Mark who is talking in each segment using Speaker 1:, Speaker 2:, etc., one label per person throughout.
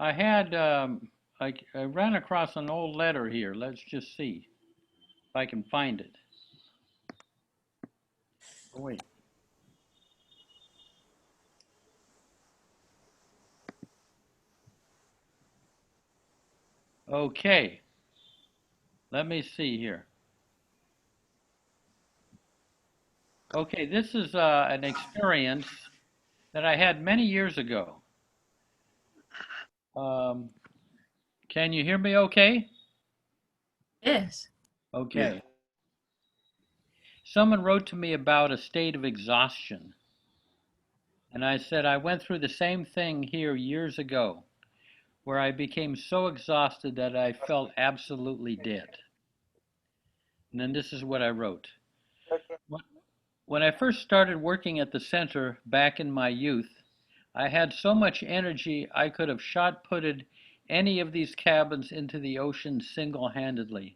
Speaker 1: I had, I ran across an old letter here. Let's just see if I can find it. Oh, wait. Okay, let me see here. Okay, this is an experience that I had many years ago. Um, can you hear me okay?
Speaker 2: Yes.
Speaker 3: Yeah.
Speaker 1: Okay. Someone wrote to me about a state of exhaustion, and I said I went through the same thing here years ago, where I became so exhausted that I felt absolutely dead. And then this is what I wrote. When I first started working at the center back in my youth, I had so much energy I could have shot putted any of these cabins into the ocean single-handedly.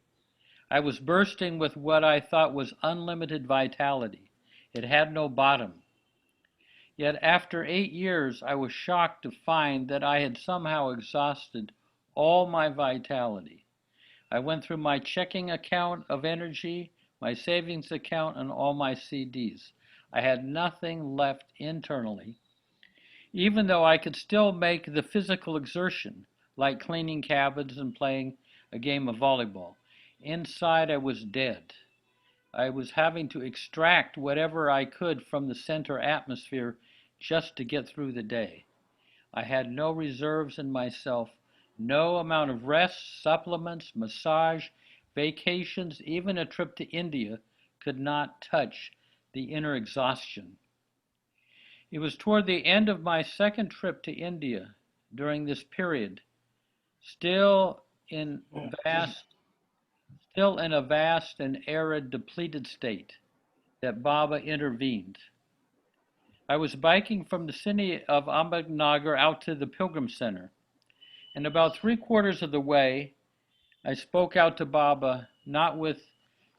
Speaker 1: I was bursting with what I thought was unlimited vitality. It had no bottom. Yet after 8 years, I was shocked to find that I had somehow exhausted all my vitality. I went through my checking account of energy, my savings account, and all my CDs. I had nothing left internally, even though I could still make the physical exertion, like cleaning cabins and playing a game of volleyball. Inside, I was dead. I was having to extract whatever I could from the center atmosphere just to get through the day. I had no reserves in myself, no amount of rest, supplements, massage, vacations, even a trip to India could not touch the inner exhaustion. It was toward the end of my second trip to India during this period, still in vast, still in a vast and arid, depleted state, that Baba intervened. I was biking from the city of Ahmednagar out to the Pilgrim Center, and about three-quarters of the way, I spoke out to Baba, not with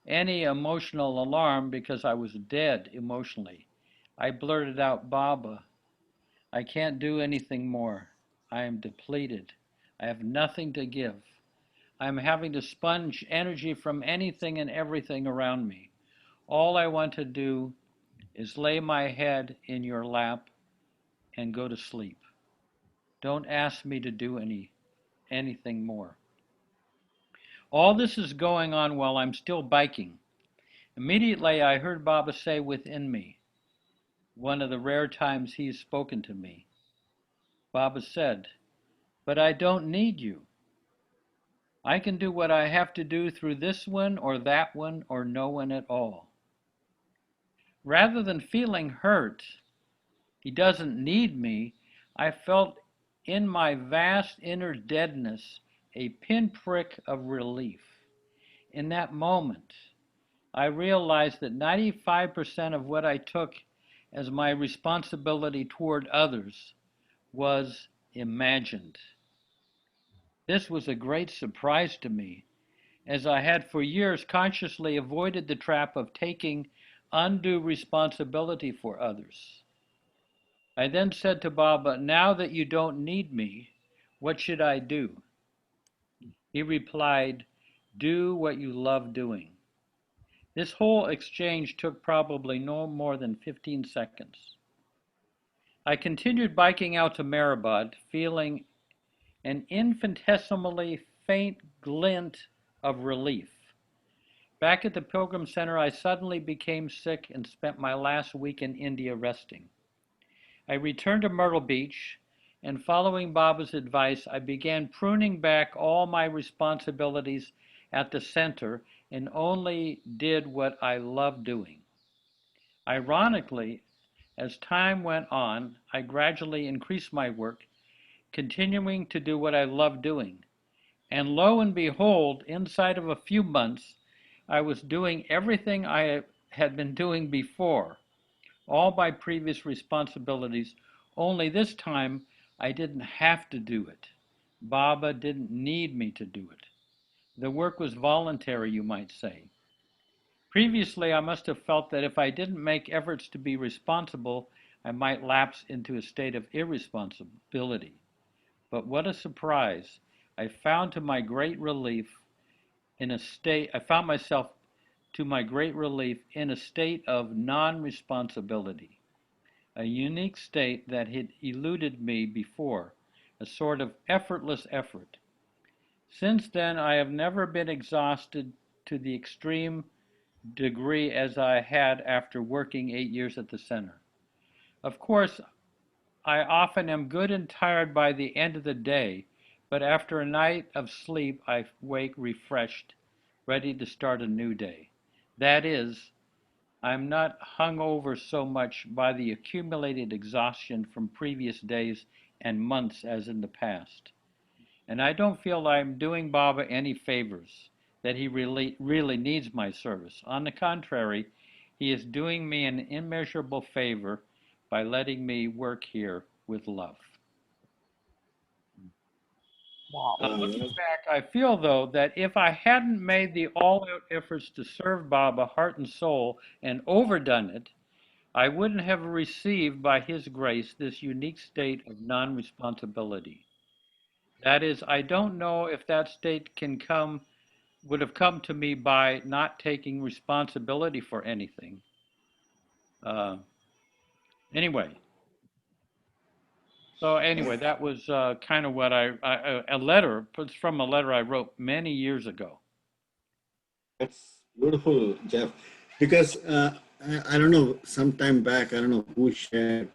Speaker 1: any emotional alarm because I was dead emotionally. I blurted out, Baba, I can't do anything more. I am depleted. I have nothing to give. I am having to sponge energy from anything and everything around me. All I want to do is lay my head in your lap and go to sleep. Don't ask me to do anything more. All this is going on while I'm still biking. Immediately I heard Baba say within me, one of the rare times he's spoken to me. Baba said, but I don't need you. I can do what I have to do through this one or that one or no one at all. Rather than feeling hurt, he doesn't need me, I felt in my vast inner deadness a pinprick of relief. In that moment, I realized that 95% of what I took as my responsibility toward others was imagined. This was a great surprise to me, as I had for years consciously avoided the trap of taking undue responsibility for others. I then said to Baba, now that you don't need me, what should I do? He replied, do what you love doing. This whole exchange took probably no more than 15 seconds. I continued biking out to Maribad, feeling an infinitesimally faint glint of relief. Back at the Pilgrim Center, I suddenly became sick and spent my last week in India resting. I returned to Myrtle Beach, and following Baba's advice, I began pruning back all my responsibilities at the center and only did what I loved doing. Ironically, as time went on, I gradually increased my work, continuing to do what I loved doing. And lo and behold, inside of a few months, I was doing everything I had been doing before, all my previous responsibilities, only this time I didn't have to do it. Baba didn't need me to do it. The work was voluntary, you might say. Previously, I must have felt that if I didn't make efforts to be responsible, I might lapse into a state of irresponsibility. But what a surprise. I found to my great relief I found myself to my great relief in a state of non-responsibility, a unique state that had eluded me before, a sort of effortless effort. Since then, I have never been exhausted to the extreme degree as I had after working 8 years at the center. Of course, I often am good and tired by the end of the day, but after a night of sleep, I wake refreshed, ready to start a new day. That is, I'm not hung over so much by the accumulated exhaustion from previous days and months as in the past. And I don't feel I'm doing Baba any favors, that he really needs my service. On the contrary, he is doing me an immeasurable favor by letting me work here with love.
Speaker 2: Wow.
Speaker 1: Looking back, I feel though that if I hadn't made the all-out efforts to serve Baba heart and soul and overdone it, I wouldn't have received by his grace this unique state of non-responsibility. That is, I don't know if that state would have come to me by not taking responsibility for anything. Uh, anyway, so that was kind of what a letter, it's from a letter I wrote many years ago.
Speaker 3: That's beautiful, Jeff. Because I don't know, some time back, I don't know who shared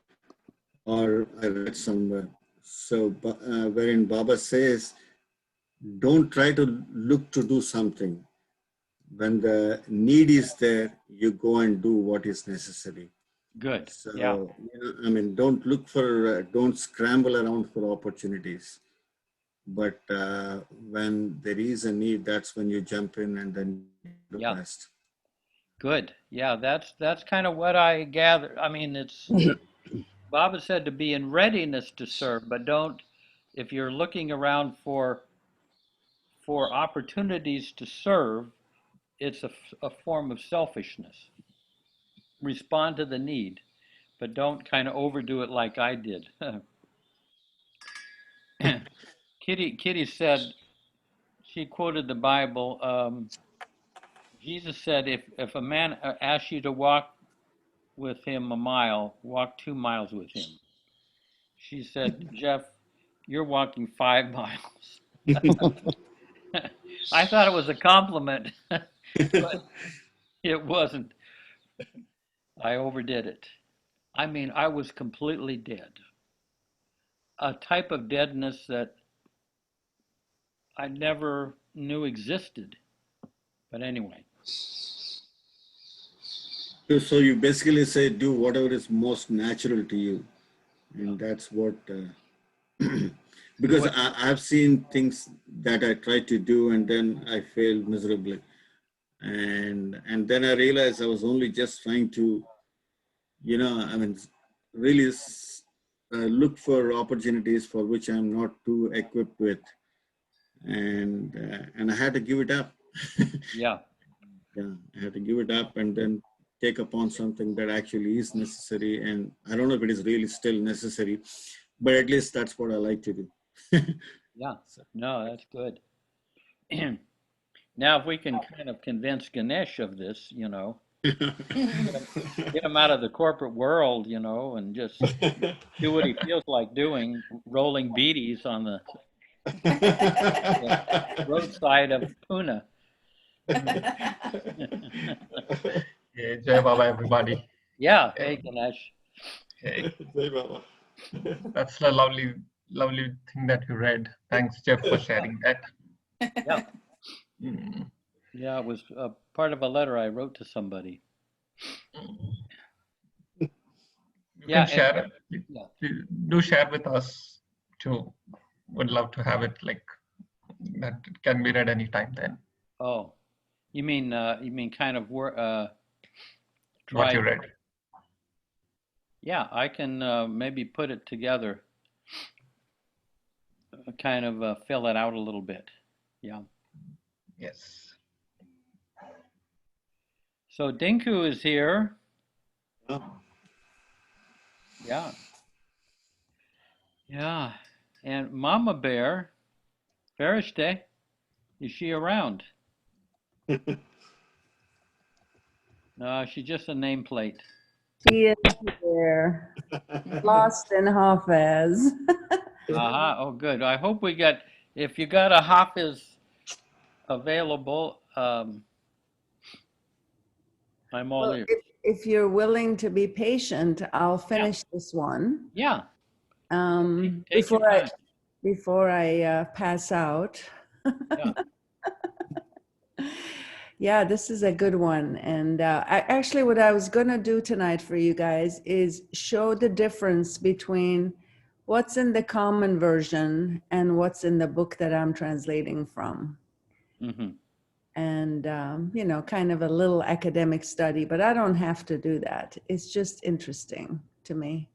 Speaker 3: or I read somewhere. So, wherein Baba says, don't try to look to do something. When the need is there, you go and do what is necessary.
Speaker 1: Good.
Speaker 3: So,
Speaker 1: Yeah.
Speaker 3: I mean, don't scramble around for opportunities. But when there is a need, that's when you jump in and then do the
Speaker 1: Yeah.
Speaker 3: best.
Speaker 1: Good. Yeah, that's kind of what I gather. I mean, it's Baba said to be in readiness to serve, but don't if you're looking around for opportunities to serve, it's a form of selfishness. Respond to the need, but don't kind of overdo it like I did. Kitty said she quoted the Bible. Jesus said, if a man asks you to walk with him a mile, walk 2 miles with him. She said, Jeff, you're walking 5 miles. I thought it was a compliment, but it wasn't. I overdid it. I mean, I was completely dead. A type of deadness that I never knew existed. But anyway.
Speaker 3: So you basically say do whatever is most natural to you, and that's what. Because I've seen things that I tried to do and then I failed miserably, and then I realized I was only just trying to, I mean, really look for opportunities for which I'm not too equipped with, and I had to give it up.
Speaker 1: Yeah.
Speaker 3: Yeah, I had to give it up and then take upon something that actually is necessary. And I don't know if it is really still necessary, but at least that's what I like to do.
Speaker 1: Yeah. No, that's good. Now, if we can kind of convince Ganesh of this, get him out of the corporate world, and just do what he feels like doing, rolling beaties on the roadside of Pune.
Speaker 4: Hey, Jai Baba, everybody.
Speaker 1: Yeah. Hey, Ganesh.
Speaker 4: Hey,
Speaker 3: Jai Baba.
Speaker 4: that's a lovely, lovely thing that you read. Thanks, Jeff, for sharing that.
Speaker 1: Yeah.
Speaker 4: Mm.
Speaker 1: Yeah, it was part of a letter I wrote to somebody.
Speaker 4: You
Speaker 1: Yeah.
Speaker 4: can share it.
Speaker 1: Yeah.
Speaker 4: Do share with us too. Would love to have it like that. It can be read anytime then.
Speaker 1: Oh, you mean kind of
Speaker 4: What
Speaker 1: try?
Speaker 4: you read.
Speaker 1: Yeah, I can maybe put it together, kind of fill it out a little bit. Yeah.
Speaker 4: Yes.
Speaker 1: So Dinku is here.
Speaker 3: Oh,
Speaker 1: Yeah. Yeah. And Mama Bear, Farishte, is she around? No, she's just a nameplate.
Speaker 5: She is here, lost in Hafez.
Speaker 1: Oh, good. I hope we got, if you got a Hafiz available, I'm all
Speaker 5: Well,
Speaker 1: ears.
Speaker 5: if you're willing to be patient, I'll finish this one.
Speaker 1: Yeah,
Speaker 5: Um,
Speaker 1: take your
Speaker 5: before I
Speaker 1: time.
Speaker 5: before I pass out.
Speaker 1: Yeah.
Speaker 5: Yeah, this is a good one. And actually, what I was going to do tonight for you guys is show the difference between what's in the common version and what's in the book that I'm translating from.
Speaker 1: Mm-hmm.
Speaker 5: And, you know, kind of a little academic study, but I don't have to do that. It's just interesting to me.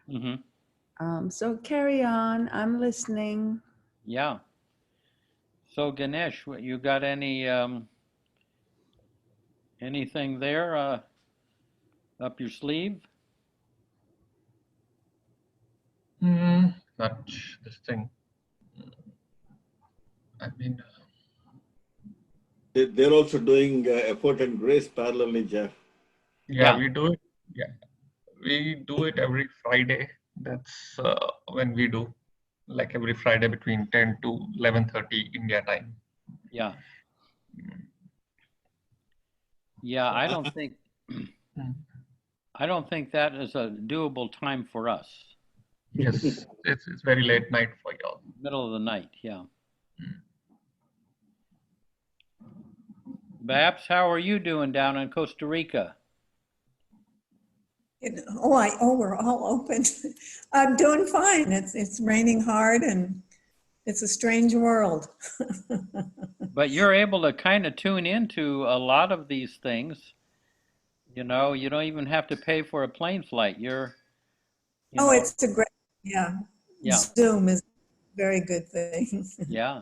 Speaker 1: Mm-hmm.
Speaker 5: So carry on. I'm listening.
Speaker 1: Yeah. So Ganesh, you got any anything there up your sleeve?
Speaker 4: Not this thing. I mean,
Speaker 3: They're also doing effort and grace parallelly, Jeff.
Speaker 4: yeah,
Speaker 1: Yeah.
Speaker 4: we do it. Yeah, we do it every Friday. That's when we do, like every Friday between 10 to 11:30 India time.
Speaker 1: Yeah. Yeah, I don't think
Speaker 4: Mm.
Speaker 1: I don't think that is a doable time for us.
Speaker 4: Yes, it's very late night for y'all.
Speaker 1: Middle of the night, yeah.
Speaker 4: Mm.
Speaker 1: Babs, how are you doing down in Costa Rica?
Speaker 6: We're all open. I'm doing fine. It's raining hard and it's a strange world.
Speaker 1: But you're able to kind of tune into a lot of these things. You know, you don't even have to pay for a plane flight. You know,
Speaker 6: It's a great, yeah.
Speaker 1: yeah,
Speaker 6: Zoom is a very good thing.
Speaker 1: yeah,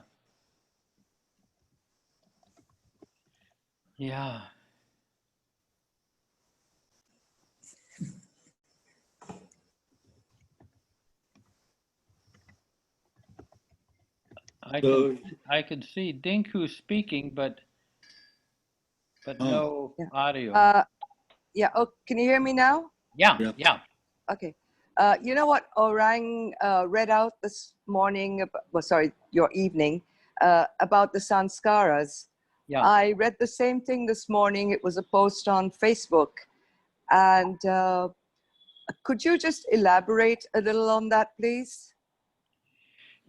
Speaker 1: yeah. I can see Dinku speaking, but no
Speaker 7: Yeah.
Speaker 1: audio.
Speaker 7: Yeah. Oh, can you hear me now?
Speaker 1: Yeah,
Speaker 3: Yeah.
Speaker 1: yeah,
Speaker 7: Okay. You know what Orang read out this morning, your evening, about the sanskaras.
Speaker 1: yeah.
Speaker 7: I read the same thing this morning. It was a post on Facebook. And could you just elaborate a little on that, please?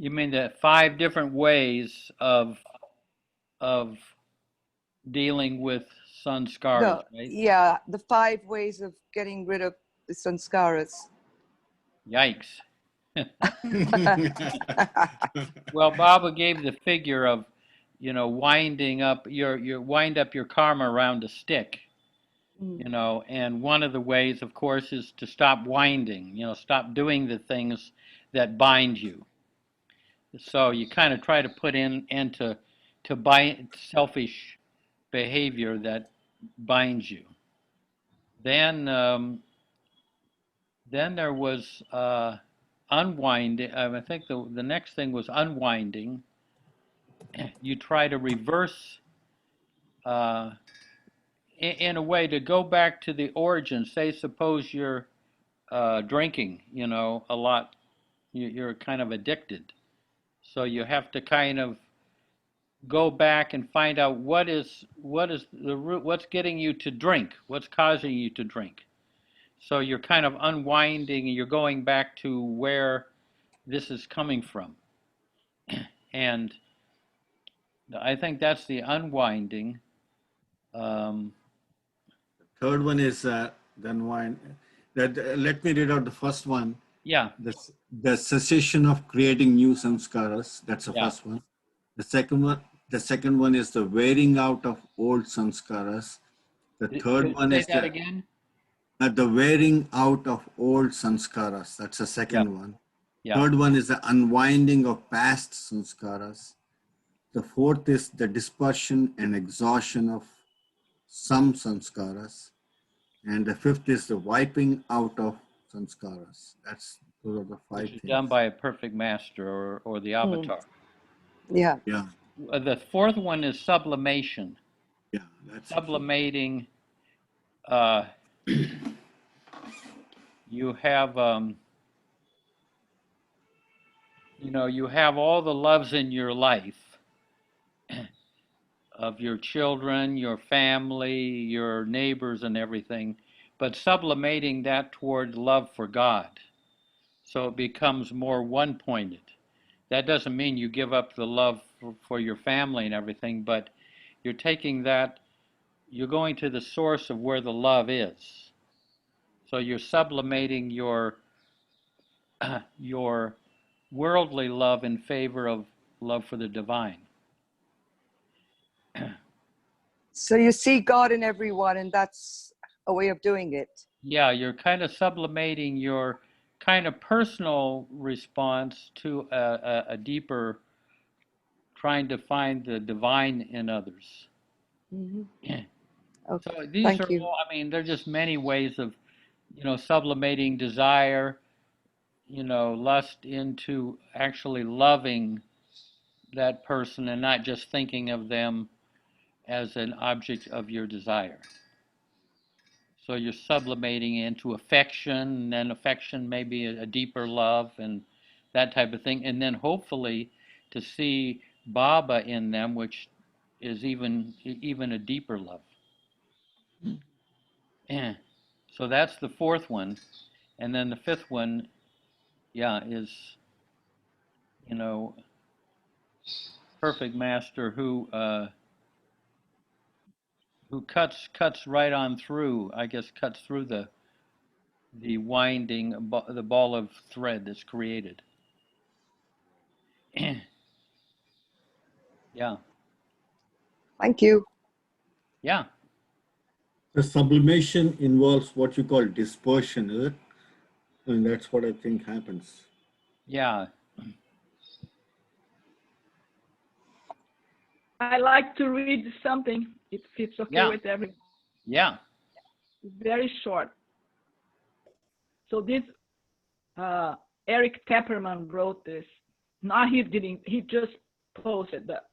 Speaker 1: You mean the 5 different ways of dealing with sanskaras, right?
Speaker 7: Yeah, the 5 ways of getting rid of the sanskaras.
Speaker 1: Yikes. Well, Baba gave the figure of, you know, winding up your karma around a stick, you know, and one of the ways, of course, is to stop winding, you know, stop doing the things that bind you. So you kind of try to put into bind selfish behavior that binds you. Then there was unwinding. I think the next thing was unwinding. You try to reverse, in a way, to go back to the origin. Say, suppose you're drinking, you know, a lot. You're kind of addicted. So you have to kind of go back and find out what is the root, what's getting you to drink, what's causing you to drink. So you're kind of unwinding, and you're going back to where this is coming from. And I think that's the unwinding.
Speaker 3: Third one is the unwind. Let me read out the first one.
Speaker 1: Yeah,
Speaker 3: The cessation of creating new samskaras. That's the
Speaker 1: Yeah.
Speaker 3: first one. The second one is the wearing out of old samskaras. The third one
Speaker 1: say
Speaker 3: is
Speaker 1: that again.
Speaker 3: the wearing out of old samskaras. That's the second one.
Speaker 1: Yeah,
Speaker 3: Third one is the unwinding of past samskaras. The fourth is the dispersion and exhaustion of some samskaras. And the fifth is the wiping out of samskaras. Those are the five
Speaker 1: which is
Speaker 3: things.
Speaker 1: done by a perfect master or the avatar.
Speaker 7: Yeah.
Speaker 3: Yeah,
Speaker 1: The fourth one is sublimation.
Speaker 3: yeah, that's the key.
Speaker 1: Sublimating, you have, you have all the loves in your life of your children, your family, your neighbors, and everything, but sublimating that toward love for God. So it becomes more one-pointed. That doesn't mean you give up the love for your family and everything, but you're taking that, you're going to the source of where the love is. So you're sublimating your your worldly love in favor of love for the divine.
Speaker 7: So you see God in everyone, and that's a way of doing it.
Speaker 1: Yeah, you're kind of sublimating your kind of personal response to a deeper, trying to find the divine in others.
Speaker 7: Okay.
Speaker 1: So these
Speaker 7: Thank
Speaker 1: are
Speaker 7: you.
Speaker 1: all, I mean, they're just many ways of, sublimating desire, lust into actually loving that person and not just thinking of them as an object of your desire. So you're sublimating into affection, and then affection may be a deeper love and that type of thing. And then hopefully to see Baba in them, which is even a deeper love. So that's the fourth one. And then the fifth one, yeah, is, perfect master who cuts right on through, I guess, cuts through the winding, the ball of thread that's created. Yeah,
Speaker 7: Thank you.
Speaker 1: yeah,
Speaker 3: The sublimation involves what you call dispersion, is it? And that's what I think happens.
Speaker 1: yeah,
Speaker 8: I like to read something, if it's okay
Speaker 1: Yeah.
Speaker 8: with everyone.
Speaker 1: yeah.
Speaker 8: It's very short. So this, Eric Tepperman wrote this. No, he didn't, he just posted that.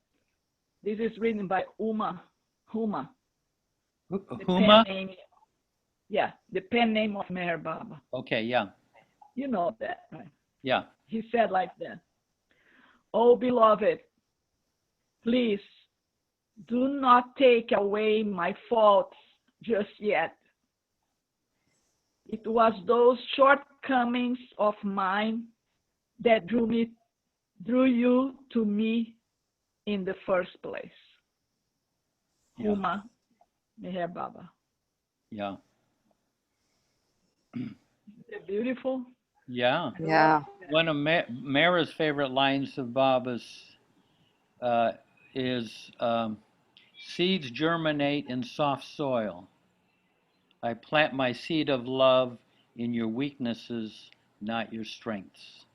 Speaker 8: This is written by Huma. The
Speaker 1: Huma?
Speaker 8: pen name, yeah, the pen name of Meher Baba.
Speaker 1: Okay, yeah,
Speaker 8: You know that, right?
Speaker 1: yeah,
Speaker 8: He said like that. Oh, beloved, please do not take away my faults just yet. It was those shortcomings of mine that drew you to me in the first place.
Speaker 1: Yeah.
Speaker 8: Huma Meher Baba.
Speaker 1: yeah,
Speaker 8: Isn't it beautiful?
Speaker 1: yeah.
Speaker 7: Yeah.
Speaker 1: One of Mara's favorite lines of Baba's is seeds germinate in soft soil. I plant my seed of love in your weaknesses, not your strengths.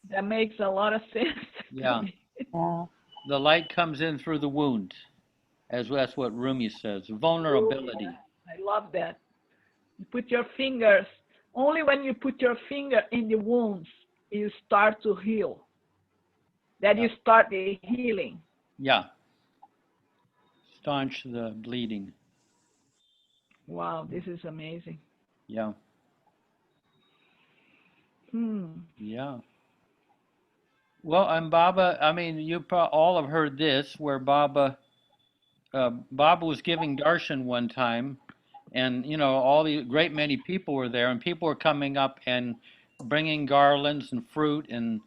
Speaker 8: That makes a lot of sense
Speaker 1: Yeah.
Speaker 8: to me.
Speaker 7: Yeah.
Speaker 1: The light comes in through the wound, as that's what Rumi says. Vulnerability.
Speaker 8: I love that. You put your fingers, only when you put your finger in the wounds, you start to heal. That you start the healing.
Speaker 1: Yeah. Staunch the bleeding.
Speaker 8: Wow, this is amazing.
Speaker 1: Yeah. Yeah. Well, and Baba, I mean, you all have heard this, where Baba was giving darshan one time, and all the great many people were there, and people were coming up and bringing garlands and fruit and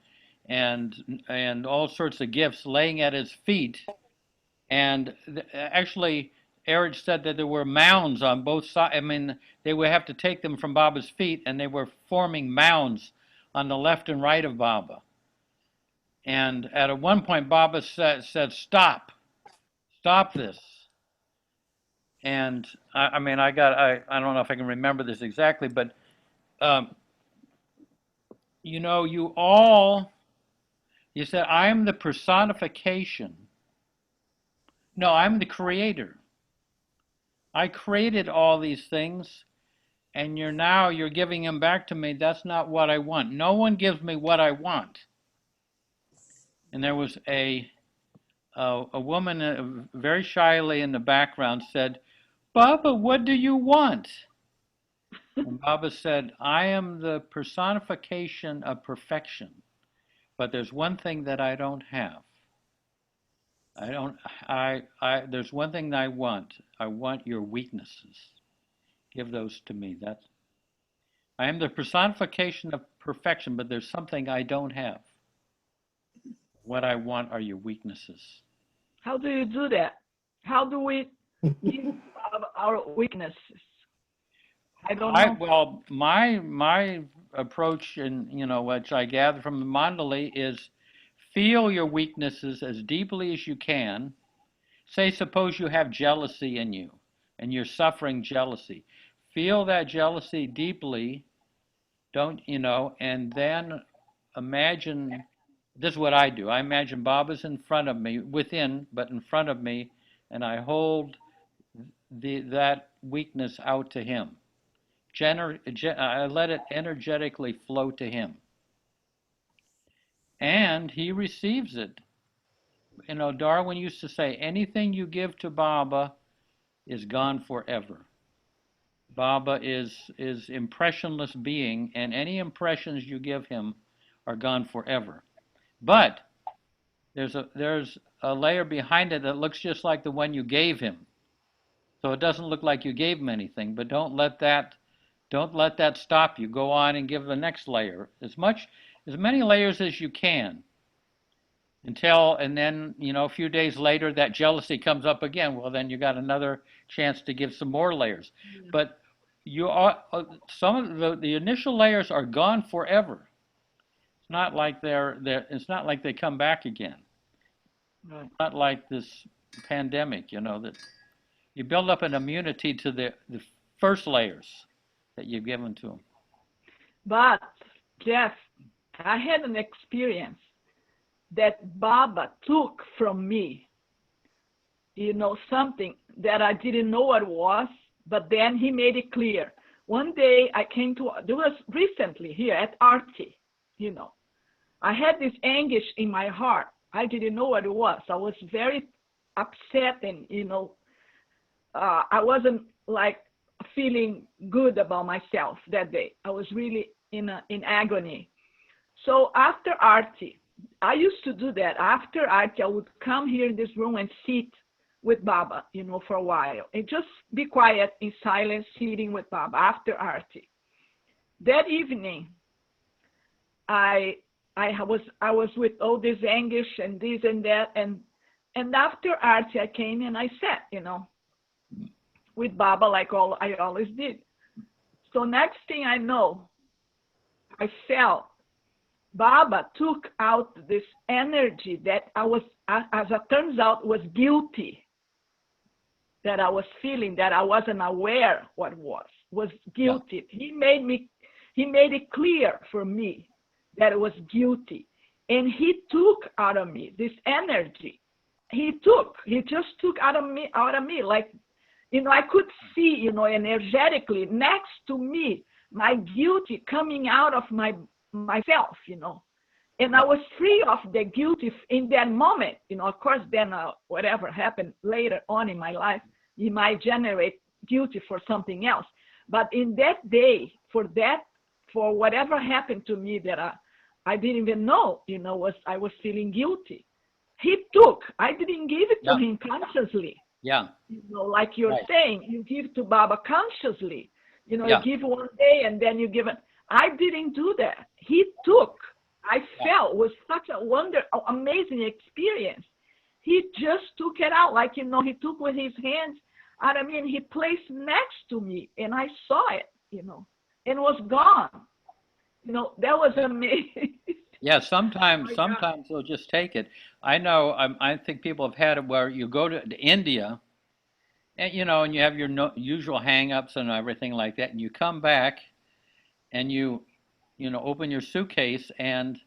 Speaker 1: all sorts of gifts, laying at his feet, and actually, Eric said that there were mounds on both sides. I mean, they would have to take them from Baba's feet, and they were forming mounds on the left and right of Baba. And at one point, Baba said, "Stop this." And I mean, I don't know if I can remember this exactly, but you said, "I am the personification." No, I'm the creator. I created all these things, and you're giving them back to me. That's not what I want. No one gives me what I want. And there was a woman very shyly in the background said, Baba, what do you want? And Baba said, I am the personification of perfection, but there's one thing that I don't have. There's one thing that I want. I want your weaknesses. Give those to me. I am the personification of perfection, but there's something I don't have. What I want are your weaknesses.
Speaker 8: How do you do that? How do we give our weaknesses? I don't know.
Speaker 1: Well, my approach, and which I gather from the mandali, is feel your weaknesses as deeply as you can. Say, suppose you have jealousy in you, and you're suffering jealousy. Feel that jealousy deeply. And then imagine. This is what I do. I imagine Baba's in front of me, but in front of me, and I hold that weakness out to him. I let it energetically flow to him. And he receives it. Darwin used to say, anything you give to Baba is gone forever. Baba is impressionless being, and any impressions you give him are gone forever. But there's a layer behind it that looks just like the one you gave him. So it doesn't look like you gave him anything, but don't let that stop you. Go on and give the next layer. As many layers as you can. And then, a few days later, that jealousy comes up again. Well, then you got another chance to give some more layers. Yeah. But some of the initial layers are gone forever. It's not like it's not like they come back again. Right. It's not like this pandemic, that you build up an immunity to the first layers that you've given to them.
Speaker 8: But Jeff, I had an experience that Baba took from me, something that I didn't know what it was, but then he made it clear. One day I there was recently here at Arti, I had this anguish in my heart. I didn't know what it was. I was very upset and, I wasn't like feeling good about myself that day. I was really in agony. So after Arti, I used to do that. After Arti, I would come here in this room and sit with Baba, for a while, and just be quiet in silence, sitting with Baba after Arti. That evening, I was with all this anguish and this and that, and after Arti, I came and I sat, with Baba like I always did. So next thing I know, I felt Baba took out this energy that I was, as it turns out, was guilty. That I was feeling, that I wasn't aware what was guilty. Yeah. He made it clear for me that it was guilty. And he took out of me this energy. He just took out of me, like, I could see, energetically next to me, my guilty coming out of myself, and I was free of the guilt in that moment. Of course, then whatever happened later on in my life, you might generate guilty for something else. But in that day, for whatever happened to me that I didn't even know, I was feeling guilty. I didn't give it to him consciously.
Speaker 1: Yeah.
Speaker 8: Like you're saying, you give to Baba consciously. You give one day and then you give it. I didn't do that. He took. I felt it was such a amazing experience. He just took it out, like, he took with his hands. He placed next to me, and I saw it, and it was gone. That was amazing.
Speaker 1: Yeah, sometimes they'll just take it. I know. I think people have had it where you go to India, and and you have your usual hang-ups and everything like that, and you come back, and you open your suitcase, and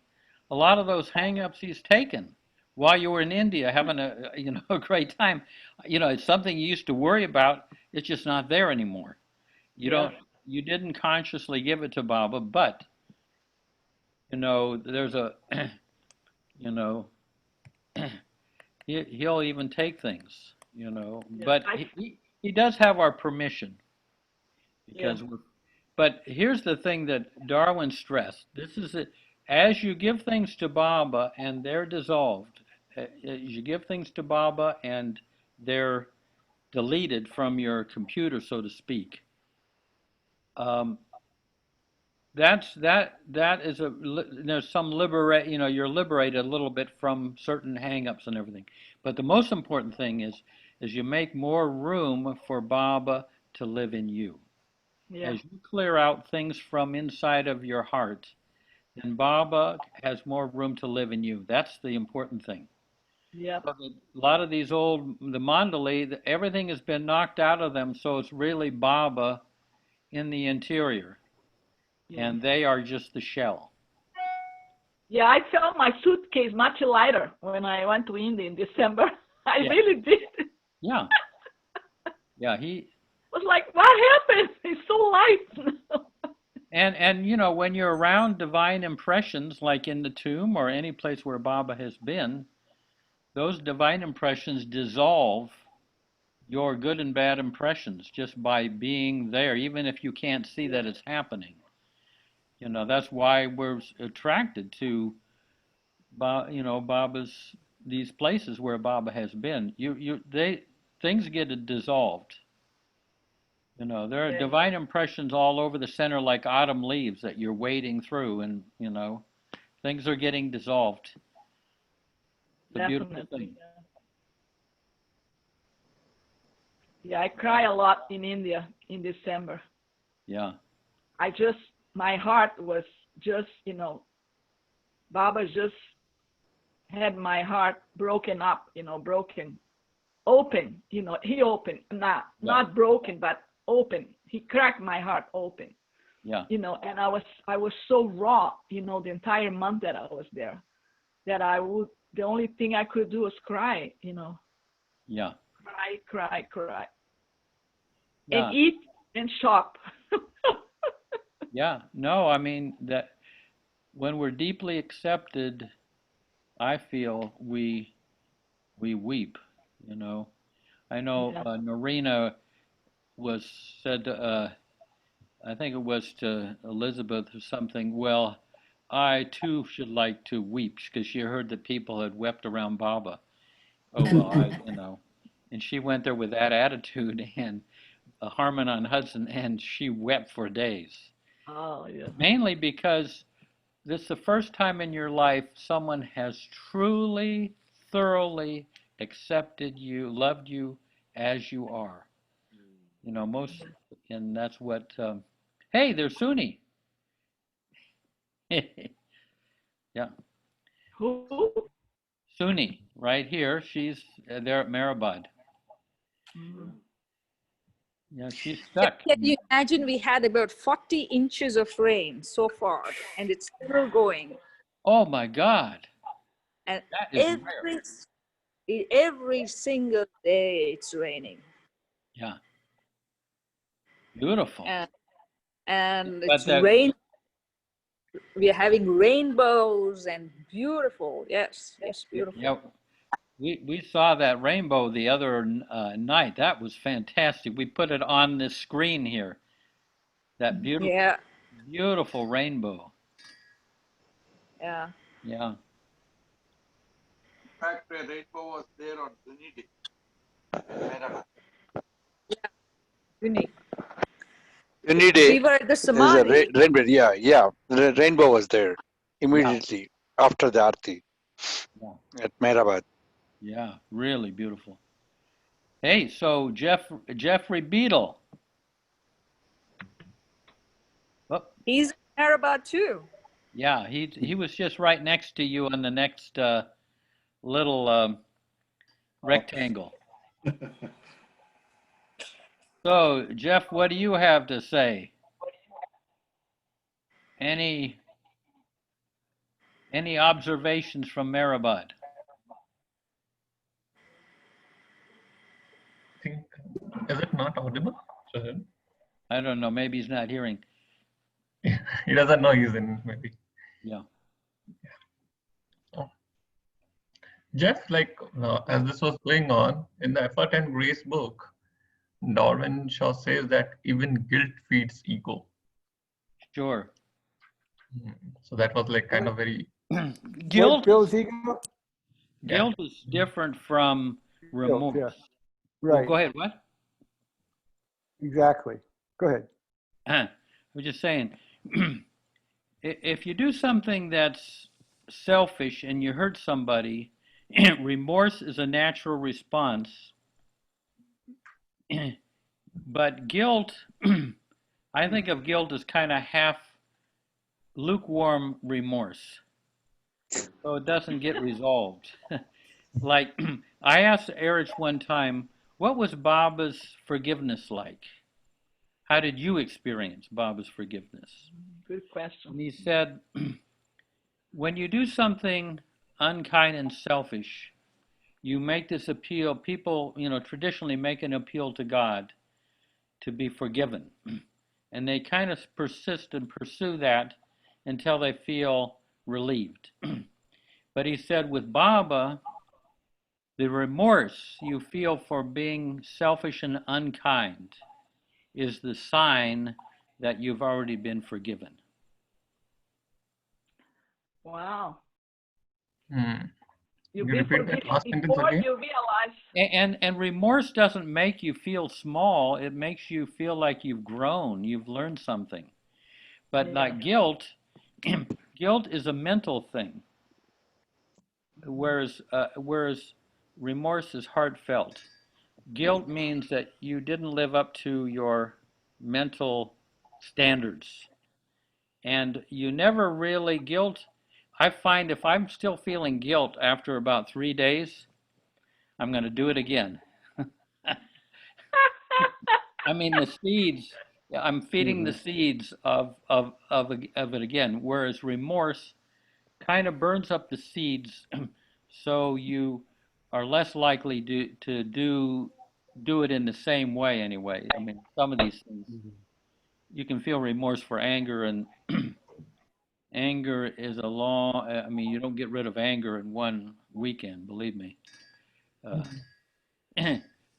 Speaker 1: a lot of those hang-ups he's taken while you were in India having a great time. It's something you used to worry about. It's just not there anymore. You you didn't consciously give it to Baba, but there's a you know he'll even take things, but he does have our permission because but here's the thing that Darwin stressed. This is it. As you give things to Baba and they're dissolved, you give things to Baba and they're deleted from your computer, so to speak. That is there's some you're liberated a little bit from certain hang-ups and everything. But the most important thing is you make more room for Baba to live in you.
Speaker 8: Yeah.
Speaker 1: As you clear out things from inside of your heart, then Baba has more room to live in you. That's the important thing.
Speaker 8: Yeah.
Speaker 1: So a lot of these the mandali, everything has been knocked out of them, so it's really Baba in the interior, and they are just the shell.
Speaker 8: Yeah, I felt my suitcase much lighter when I went to India in December. I really did.
Speaker 1: Yeah. Yeah, he
Speaker 8: was like, what happened? It's so light.
Speaker 1: And when you're around divine impressions, like in the tomb or any place where Baba has been, those divine impressions dissolve your good and bad impressions just by being there, even if you can't see that it's happening. That's why we're attracted to Baba's, these places where Baba has been. Things get dissolved. There are divine impressions all over the center like autumn leaves that you're wading through, and things are getting dissolved. It's a beautiful thing.
Speaker 8: Yeah, I cry a lot in India in December.
Speaker 1: Yeah.
Speaker 8: My heart was just, Baba just had my heart broken up, open, he opened, not broken, but open. He cracked my heart open.
Speaker 1: Yeah.
Speaker 8: And I was so raw, the entire month that I was there, that the only thing I could do was cry,
Speaker 1: Yeah.
Speaker 8: Cry.
Speaker 1: Yeah.
Speaker 8: And eat and shop.
Speaker 1: Yeah. No, I mean that when we're deeply accepted, I feel we weep, I know Norina said, I think it was to Elizabeth or something, well, I too should like to weep, because she heard that people had wept around Baba. Oh, well, and she went there with that attitude, and Harmon on Hudson, and she wept for days.
Speaker 8: Oh, yeah.
Speaker 1: Mainly because this is the first time in your life someone has truly, thoroughly accepted you, loved you as you are. And that's what, hey, there's Suni. Yeah.
Speaker 8: Who?
Speaker 1: Suni, right here. She's there at Marabad.
Speaker 8: Mm-hmm.
Speaker 1: Yeah, she's stuck.
Speaker 9: Can you imagine we had about 40 inches of rain so far, and it's still going.
Speaker 1: Oh my God.
Speaker 9: And
Speaker 1: that is
Speaker 9: every single day it's raining.
Speaker 1: Yeah. Beautiful.
Speaker 9: And it's rain. We're having rainbows and beautiful. Yes, beautiful.
Speaker 1: Yeah. We saw that rainbow the other night. That was fantastic. We put it on this screen here. That beautiful rainbow.
Speaker 9: Yeah.
Speaker 1: Yeah.
Speaker 10: In fact, a rainbow was there on Sunny Day.
Speaker 9: Yeah, unique.
Speaker 11: Sunny Day.
Speaker 9: We were at the Samadhi.
Speaker 11: Rainbow, yeah. The rainbow was there immediately after the Aarti at Mehrabad.
Speaker 1: Yeah, really beautiful. Hey, so Jeffrey Beadle.
Speaker 9: Oh. He's in Mehrabad too.
Speaker 1: Yeah, he was just right next to you on the next little rectangle. So, Jeff, what do you have to say? Any observations from Mehrabad?
Speaker 4: Is it not audible?
Speaker 1: I don't know. Maybe he's not hearing.
Speaker 4: He doesn't know he's in, maybe.
Speaker 1: Yeah.
Speaker 4: Oh. Jeff, like as this was going on, in the Effort and Grace book, Darwin Shaw says that even guilt feeds ego.
Speaker 1: Sure.
Speaker 4: So that was like kind of very...
Speaker 1: Guilt.
Speaker 12: Bill's ego?
Speaker 1: Guilt is different from remorse.
Speaker 12: Yeah. Right.
Speaker 1: Well, go ahead. What?
Speaker 12: Exactly. Go ahead.
Speaker 1: I was just saying, if you do something that's selfish and you hurt somebody, remorse is a natural response. But guilt, I think of guilt as kind of half lukewarm remorse. So it doesn't get resolved. Like, I asked Erich one time, what was Baba's forgiveness like? How did you experience Baba's forgiveness?
Speaker 8: Good question.
Speaker 1: And he said, when you do something unkind and selfish, you make this appeal. People, traditionally make an appeal to God to be forgiven. And they kind of persist and pursue that until they feel relieved. But he said with Baba, the remorse you feel for being selfish and unkind is the sign that you've already been forgiven.
Speaker 8: Wow.
Speaker 4: You repeat that last sentence again?
Speaker 8: You realize.
Speaker 1: And remorse doesn't make you feel small. It makes you feel like you've grown, you've learned something. But like guilt, guilt is a mental thing, whereas remorse is heartfelt. Guilt means that you didn't live up to your mental standards. And you never really guilt. I find if I'm still feeling guilt after about 3 days, I'm going to do it again. I mean, the seeds, I'm feeding the seeds of it again, whereas remorse kind of burns up the seeds, so you are less likely to do it in the same way anyway. I mean, some of these things, you can feel remorse for anger, and anger is a long, I mean, you don't get rid of anger in one weekend, believe me.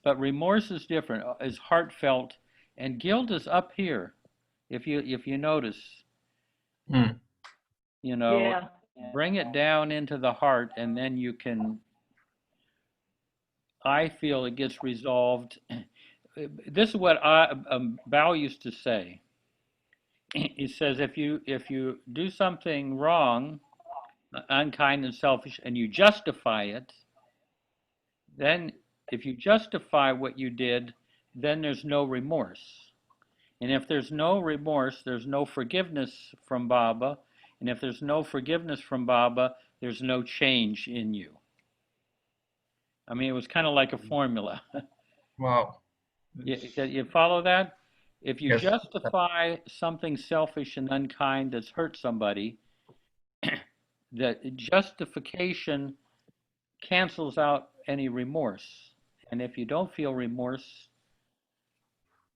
Speaker 1: But remorse is different, is heartfelt, and guilt is up here. If you notice, bring it down into the heart, and then you can, I feel it gets resolved. This is what Bao used to say. He says, if you do something wrong, unkind and selfish, and you justify it, then if you justify what you did, then there's no remorse. And if there's no remorse, there's no forgiveness from Baba. And if there's no forgiveness from Baba, there's no change in you. I mean, it was kind of like a formula.
Speaker 4: Wow.
Speaker 1: You follow that? If you justify something selfish and unkind that's hurt somebody, that justification cancels out any remorse. And if you don't feel remorse,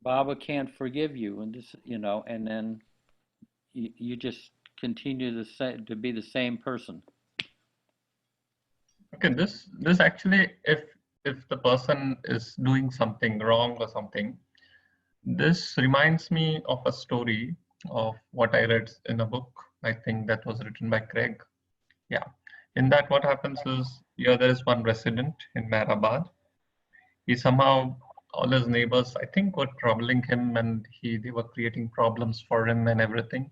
Speaker 1: Baba can't forgive you, and this, and then you just continue to be the same person.
Speaker 4: Okay, this actually, if the person is doing something wrong or something, this reminds me of a story of what I read in a book. I think that was written by Craig. Yeah. In that, what happens is, there is one resident in Mehrabad. He somehow, all his neighbors, I think, were troubling him, and they were creating problems for him and everything.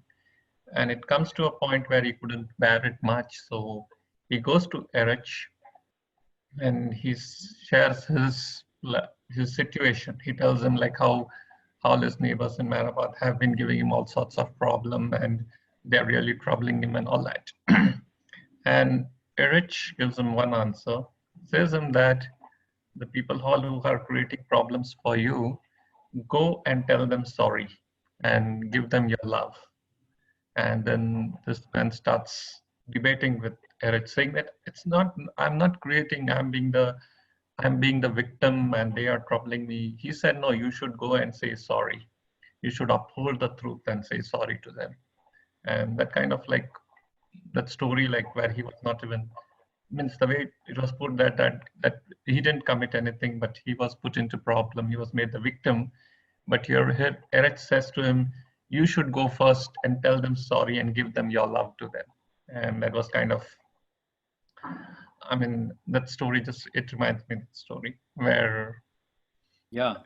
Speaker 4: And it comes to a point where he couldn't bear it much. So he goes to Erich and he shares his situation. He tells him like how all his neighbors in Mehrabad have been giving him all sorts of problem, and they're really troubling him and all that. And Erich gives him one answer, says him that the people all who are creating problems for you, go and tell them sorry and give them your love. And then this man starts debating with Erich, saying that I'm not creating, I'm being the victim and they are troubling me. He said, no, you should go and say sorry. you should uphold the truth and say sorry to them. And that kind of like that story, like where he was not even, means the way it was put that he didn't commit anything, but he was put into problem. He was made the victim. But here Eric says to him, you should go first and tell them sorry and give them your love to them. And that was kind of, I mean, that story just, it reminds me of the story where.
Speaker 1: Yeah.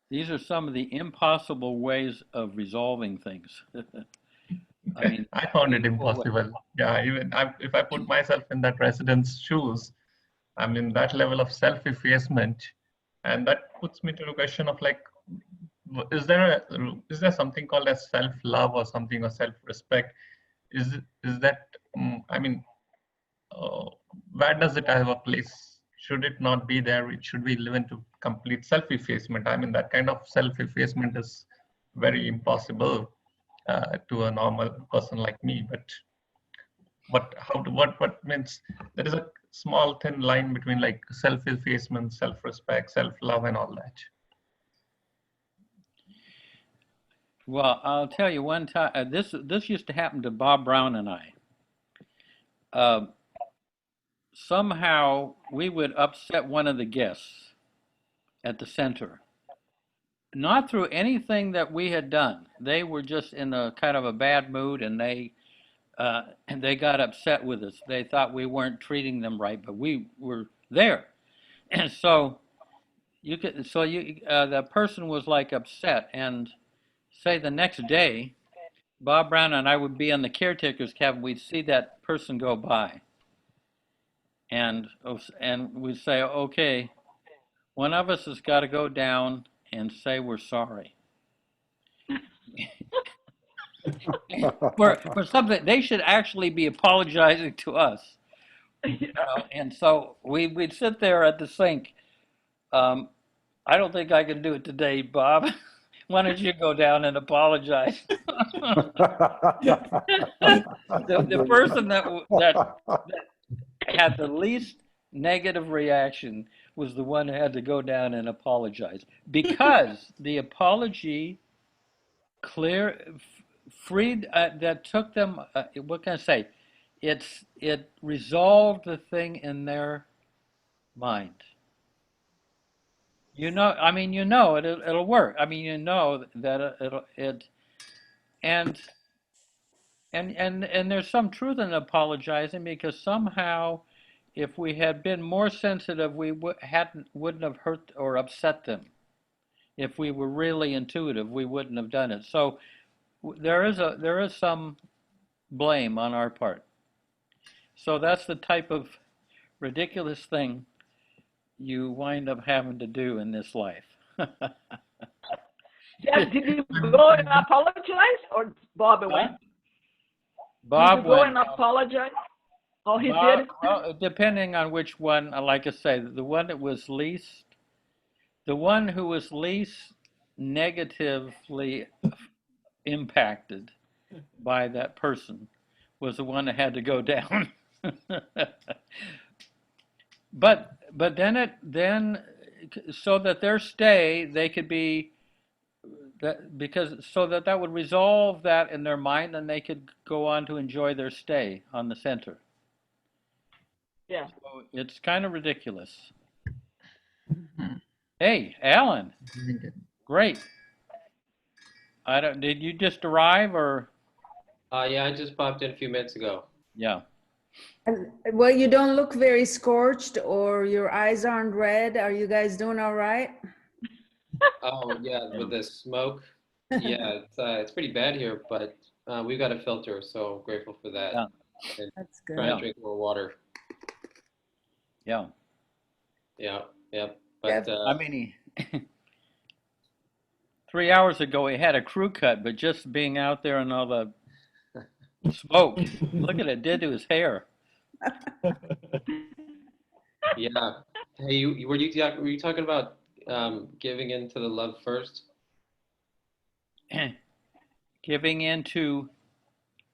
Speaker 1: These are some of the impossible ways of resolving things. I mean,
Speaker 4: I found it impossible. Yeah, even if I put myself in that resident's shoes, I mean, that level of self-effacement, and that puts me to the question of like, is there something called as self-love or something, or self-respect? Is that, I mean, where does it have a place? Should it not be there? Should we live into complete self-effacement? I mean, that kind of self-effacement is very impossible to a normal person like me. But what means there is a small thin line between like self-effacement, self-respect, self-love, and all that.
Speaker 1: Well, I'll tell you one time. This used to happen to Bob Brown and I. Somehow we would upset one of the guests at the center, not through anything that we had done. They were just in a kind of a bad mood, and they got upset with us. They thought we weren't treating them right, but we were there. And so the person was like upset, and say the next day, Bob Brown and I would be in the caretaker's cabin. We'd see that person go by, and we'd say, okay, one of us has got to go down and say we're sorry. for something they should actually be apologizing to us. You know? And so we'd sit there at the sink. I don't think I can do it today, Bob. Why don't you go down and apologize? the person that had the least negative reaction was the one who had to go down and apologize, because the apology freed, that took them, what can I say? It resolved the thing in their mind. You know, I mean, you know, it'll work. I mean, you know that and there's some truth in apologizing, because somehow, if we had been more sensitive, we wouldn't have hurt or upset them. If we were really intuitive, we wouldn't have done it. So there is some blame on our part. So that's the type of ridiculous thing you wind up having to do in this life.
Speaker 8: Yeah, did you go and apologize, or Bob went?
Speaker 1: Bob
Speaker 8: did you go
Speaker 1: went,
Speaker 8: and apologize? Oh, he
Speaker 1: Bob,
Speaker 8: did?
Speaker 1: well, depending on which one, like I say, the one who was least negatively impacted by that person was the one that had to go down. But then so that their stay, they could be, because so that would resolve that in their mind, and they could go on to enjoy their stay on the center.
Speaker 8: Yeah.
Speaker 1: So it's kind of ridiculous. Hey, Alan, great. Did you just arrive, or?
Speaker 13: Yeah, I just popped in a few minutes ago.
Speaker 1: Yeah.
Speaker 5: Well, you don't look very scorched, or your eyes aren't red. Are you guys doing all right?
Speaker 13: Oh yeah, with the smoke. Yeah, it's pretty bad here, but we've got a filter, so I'm grateful for that.
Speaker 1: Yeah.
Speaker 13: And
Speaker 5: that's good.
Speaker 13: trying to drink more water.
Speaker 1: Yeah.
Speaker 13: Yeah. But
Speaker 1: I mean, 3 hours ago he had a crew cut, but just being out there and all the smoke, look at it did to his hair.
Speaker 13: yeah. Hey, were you talking about giving in to the love first?
Speaker 1: Giving into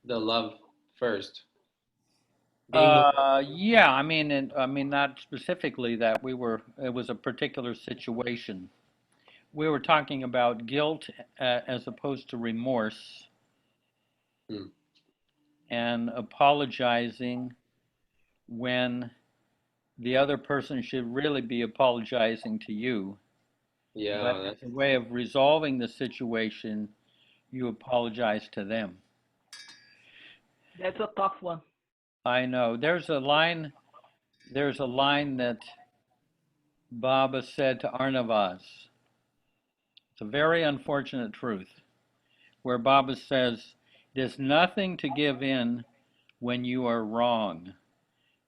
Speaker 13: the love first.
Speaker 1: Yeah, I mean, not specifically that it was a particular situation we were talking about guilt as opposed to remorse, and apologizing when the other person should really be apologizing to you.
Speaker 13: Yeah,
Speaker 1: But as a way of resolving the situation, you apologize to them.
Speaker 8: That's a tough one.
Speaker 1: I know. There's a line that Baba said to Arnavaz. It's a very unfortunate truth, where Baba says, there's nothing to give in when you are wrong,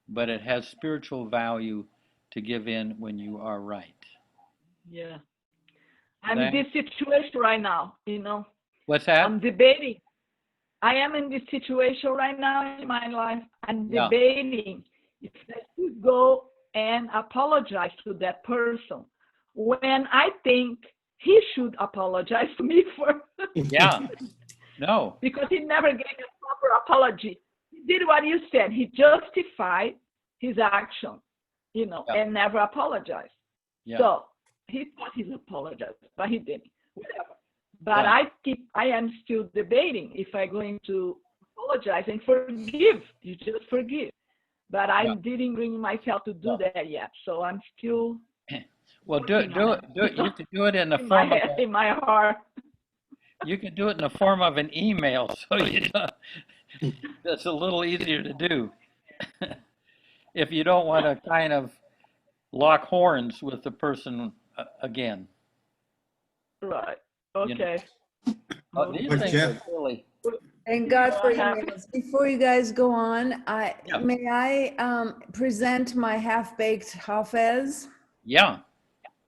Speaker 1: but it has spiritual value to give in when you are right.
Speaker 8: Yeah. I'm in this situation right now,
Speaker 1: What's that?
Speaker 8: I'm debating. I am in this situation right now in my life. I'm debating if I should go and apologize to that person when I think he should apologize to me for.
Speaker 1: Yeah. No.
Speaker 8: Because he never gave a proper apology. He did what you said. He justified his action, and never apologized.
Speaker 1: Yeah.
Speaker 8: So he thought he apologized, but he didn't. Whatever. But I am still debating if I'm going to apologize and forgive. You just forgive. But I didn't bring myself to do that yet. So I'm still.
Speaker 1: Well, do it. You could do it in the form of
Speaker 8: in my heart.
Speaker 1: You could do it in the form of an email, so that's a little easier to do. If you don't want to kind of lock horns with the person again.
Speaker 8: Right. Okay.
Speaker 1: These things are really.
Speaker 5: Thank God for emails. Before you guys go on, may I present my half-baked hafez?
Speaker 1: Yeah.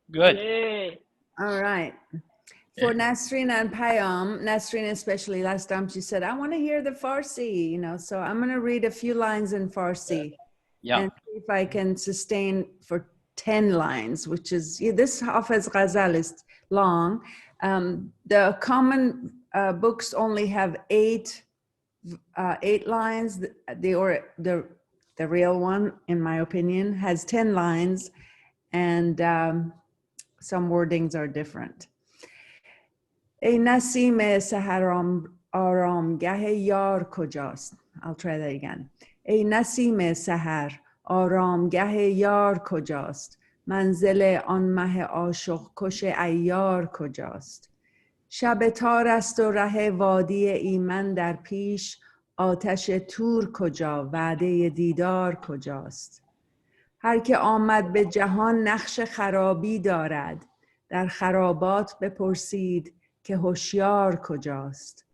Speaker 1: Good.
Speaker 8: Yay.
Speaker 5: All right. For Nasreen and Payam, Nasreen especially, last time she said, I want to hear the Farsi, so I'm going to read a few lines in Farsi.
Speaker 1: Yeah.
Speaker 5: And see if I can sustain for 10 lines, which is, this Hafez Ghazal is long. The common books only have eight lines. The real one, in my opinion, has 10 lines, and some wordings are different. ای نسیم سحر آرامگه یار کجاست. I'll try that again. ای نسیم سحر آرامگه یار کجاست. منزل آن مه عاشق کش عیار کجاست. شب تار است و ره وادی ایمن در پیش. آتش تور کجا وعده دیدار کجاست. هر که آمد به جهان نقش خرابی دارد. در خرابات بپرسید که هوشیار کجاست.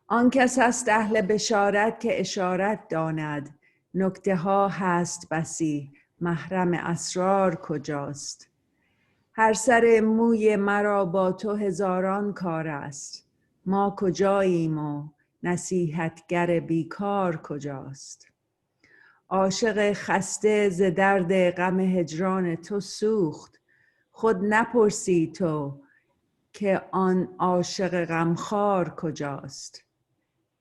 Speaker 5: آن کس است اهل بشارت که اشارت داند. نکته ها هست بسی محرم اسرار کجاست. هر سر موی مرا با تو هزاران کار است. ما کجاییم و نصیحتگر بیکار کجاست. عاشق خسته ز درد غم هجران تو سوخت. خود نپرسی تو که آن عاشق غمخوار کجاست.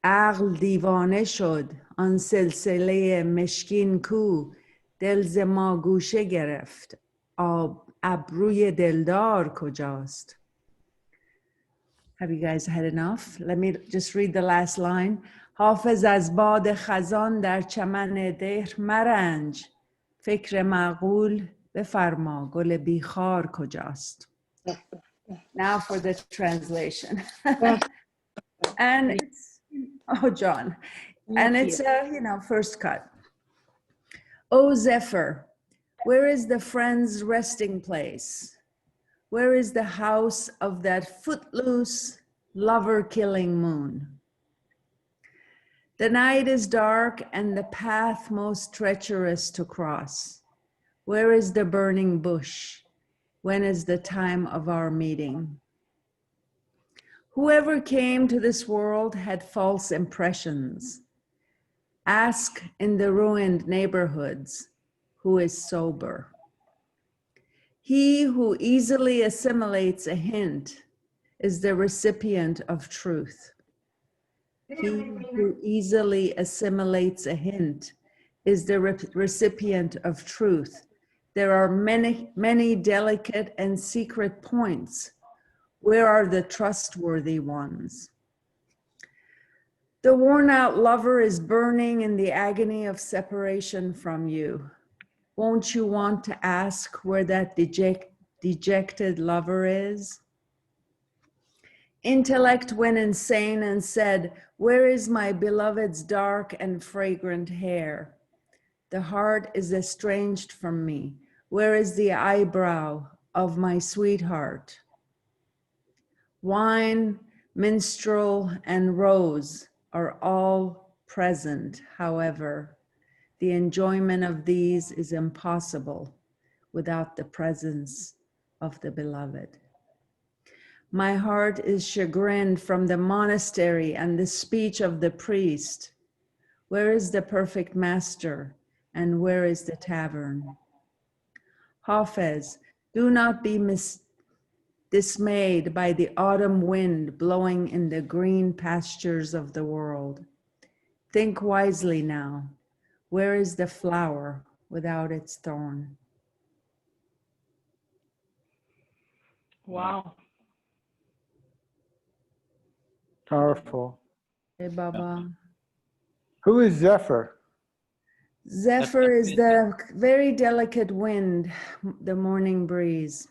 Speaker 5: عقل دیوانه شد آن سلسله مشکین کو. دل ز ما گوشه گرفت ابروی دلدار کجاست. Have you guys had enough? Let me just read the last line. حافظ از باد خزان در چمن دهر مرنج. فکر معقول بفرما گل بیخار کجاست. Now for the translation. And it's, John. And it's first cut. O Zephyr, where is the friend's resting place? Where is the house of that footloose, lover-killing moon? The night is dark and the path most treacherous to cross. Where is the burning bush? When is the time of our meeting? Whoever came to this world had false impressions. Ask in the ruined neighborhoods who is sober. He who easily assimilates a hint is the recipient of truth. He who easily assimilates a hint is the recipient of truth. There are many, many delicate and secret points Where are the trustworthy ones? The worn out lover is burning in the agony of separation from you. Won't you want to ask where that dejected lover is? Intellect went insane and said, where is my beloved's dark and fragrant hair? The heart is estranged from me. Where is the eyebrow of my sweetheart? Wine, minstrel, and rose are all present. However, the enjoyment of these is impossible without the presence of the beloved. My heart is chagrined from the monastery and the speech of the priest. Where is the perfect master and where is the tavern? Hafez, do not be dismayed by the autumn wind blowing in the green pastures of the world. Think wisely now. Where is the flower without its thorn?
Speaker 8: Wow.
Speaker 12: Powerful.
Speaker 5: Hey, Baba.
Speaker 12: Who is Zephyr?
Speaker 5: Zephyr is the very delicate wind, the morning breeze.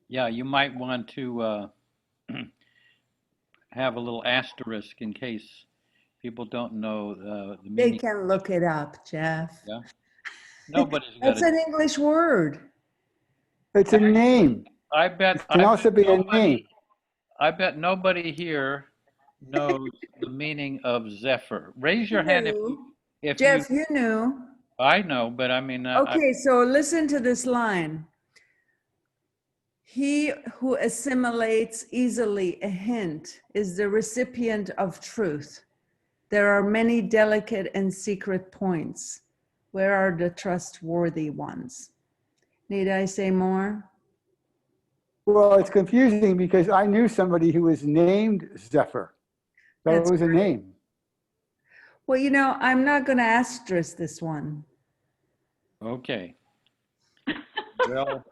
Speaker 1: Yeah, you might want to have a little asterisk in case people don't know the meaning.
Speaker 5: They can look it up, Jeff.
Speaker 1: Yeah. Nobody's got
Speaker 5: That's an English word.
Speaker 12: It's a name.
Speaker 1: I bet.
Speaker 12: It can also be a name.
Speaker 1: I bet nobody here knows the meaning of Zephyr. Raise your hand if
Speaker 5: Jeff, you knew.
Speaker 1: I know, but I mean.
Speaker 5: Okay, so listen to this line. He who assimilates easily a hint is the recipient of truth. There are many delicate and secret points. Where are the trustworthy ones? Need I say more?
Speaker 12: Well, it's confusing because I knew somebody who was named Zephyr. So it was a name.
Speaker 5: Well, you know, I'm not going to asterisk this one.
Speaker 1: Okay. Well,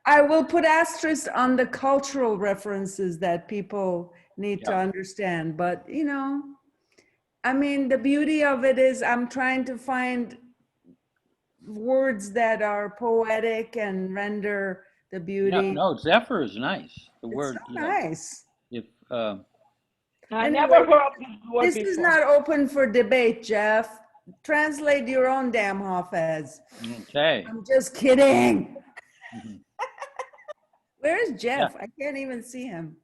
Speaker 5: I will put asterisk on the cultural references that people need to understand. But, you know, I mean, the beauty of it is I'm trying to find words that are poetic and render the beauty.
Speaker 1: No, Zephyr is nice. The word.
Speaker 5: So nice.
Speaker 1: If
Speaker 8: I
Speaker 5: Anyway,
Speaker 8: never heard of this word
Speaker 5: this
Speaker 8: before.
Speaker 5: is not open for debate, Jeff. Translate your own damn Hafez.
Speaker 1: Okay.
Speaker 5: I'm just kidding. Where's Jeff? I can't even see him.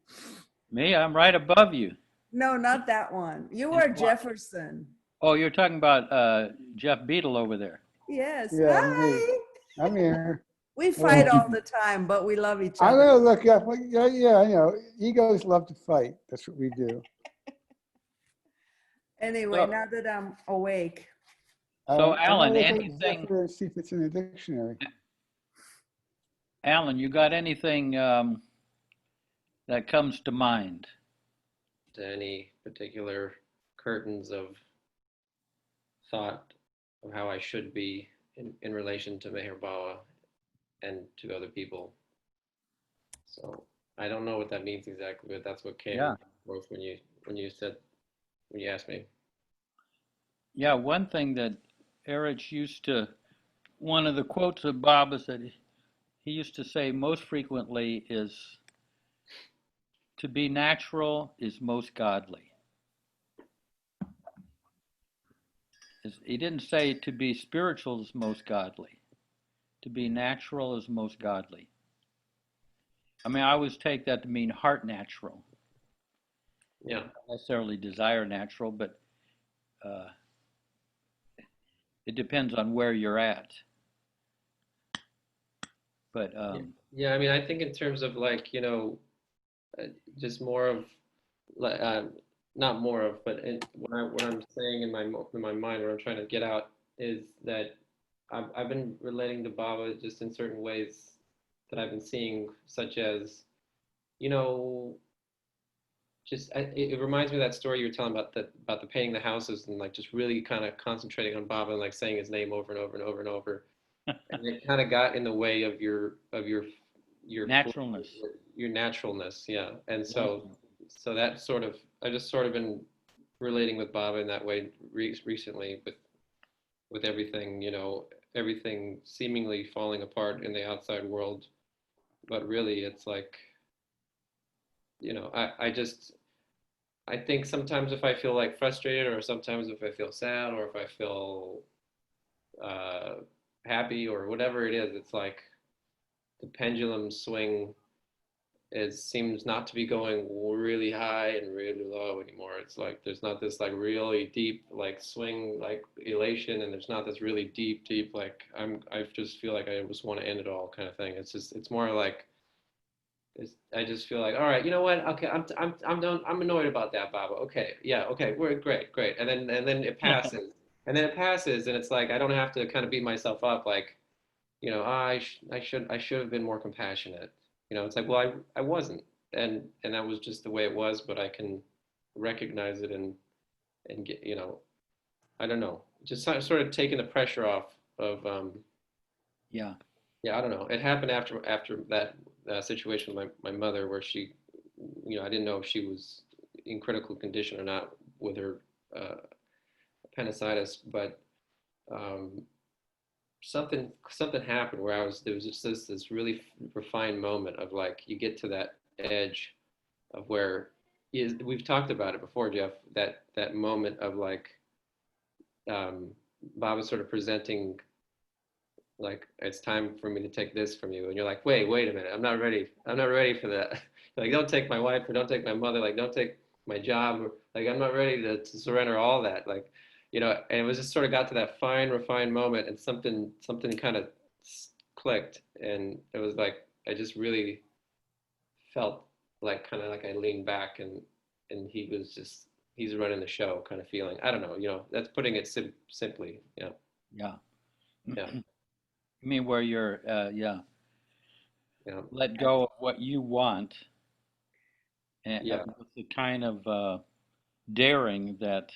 Speaker 1: Me, I'm right above you.
Speaker 5: No, not that one. You are Jefferson.
Speaker 1: Oh, you're talking about Jeff Beadle over there.
Speaker 5: Yes.
Speaker 12: Yeah,
Speaker 5: Hi.
Speaker 12: I'm here.
Speaker 5: We fight all the time, but we love each
Speaker 12: I'm
Speaker 5: other.
Speaker 12: going to look up. Yeah, I know. Egos love to fight. That's what we do.
Speaker 5: Anyway, now that I'm awake.
Speaker 1: So, Alan,
Speaker 12: I'm gonna look up
Speaker 1: anything?
Speaker 12: Zephyr and see if it's in the dictionary.
Speaker 1: Alan, you got anything that comes to mind?
Speaker 13: Any particular curtains of thought of how I should be in relation to Meher Baba and to other people. So I don't know what that means exactly, but that's what came forth when you asked me.
Speaker 1: Yeah, one thing that Erich used to, one of the quotes of Baba's that he used to say most frequently is, to be natural is most godly. He didn't say to be spiritual is most godly. To be natural is most godly. I mean, I always take that to mean heart natural.
Speaker 13: Yeah.
Speaker 1: Not necessarily desire natural, but it depends on where you're at. But
Speaker 13: yeah, I mean, I think in terms of like, you know, just more of, not more of, but what I'm saying in my mind, what I'm trying to get out is that I've been relating to Baba just in certain ways that I've been seeing, such as, you know, just it reminds me of that story you were telling about the painting the houses and like just really kind of concentrating on Baba and like saying his name over and over and over and over. and it kind of got in the way of your
Speaker 1: Naturalness.
Speaker 13: your naturalness, yeah. And so
Speaker 1: Thank
Speaker 13: so that sort of I just sort of been relating with Baba in that way recently with everything, you know, everything seemingly falling apart in the outside world, but really it's like, you know, I think sometimes if I feel like frustrated, or sometimes if I feel sad, or if I feel uh, happy, or whatever it is, it's like the pendulum swing seems not to be going really high and really low anymore. It's like there's not this like really deep like swing like elation, and there's not this really deep like I just feel like I just want to end it all kind of thing. It's more like I just feel like, all right, you know what? Okay, I'm done. I'm annoyed about that, Baba. Okay, yeah, okay, we're great, and then it passes, and then it passes, and it's like I don't have to kind of beat myself up, like, you know, I should have been more compassionate. You know, it's like, well, I wasn't, and that was just the way it was, but I can recognize it and get, you know, I don't know, just sort of taking the pressure off of
Speaker 1: Yeah.
Speaker 13: yeah, I don't know. It happened after that situation with my mother, where she, you know, I didn't know if she was in critical condition or not with her uh, appendicitis, but um, something happened where there was just this really refined moment of like you get to that edge of where we've talked about it before, Jeff. That moment of like Bob is sort of presenting like it's time for me to take this from you, and you're like, wait a minute, I'm not ready for that. Like, don't take my wife, or don't take my mother, like don't take my job, or like I'm not ready to surrender all that, like, you know. And it was just sort of got to that fine refined moment, and something kind of clicked, and it was like I just really felt like kind of like I leaned back, and he's running the show kind of feeling. I don't know, you know, that's putting it simply. Yeah.
Speaker 1: Yeah.
Speaker 13: Yeah.
Speaker 1: I mean, where you're,
Speaker 13: Yeah.
Speaker 1: let go of what you want, and
Speaker 13: Yeah.
Speaker 1: with the kind of daring that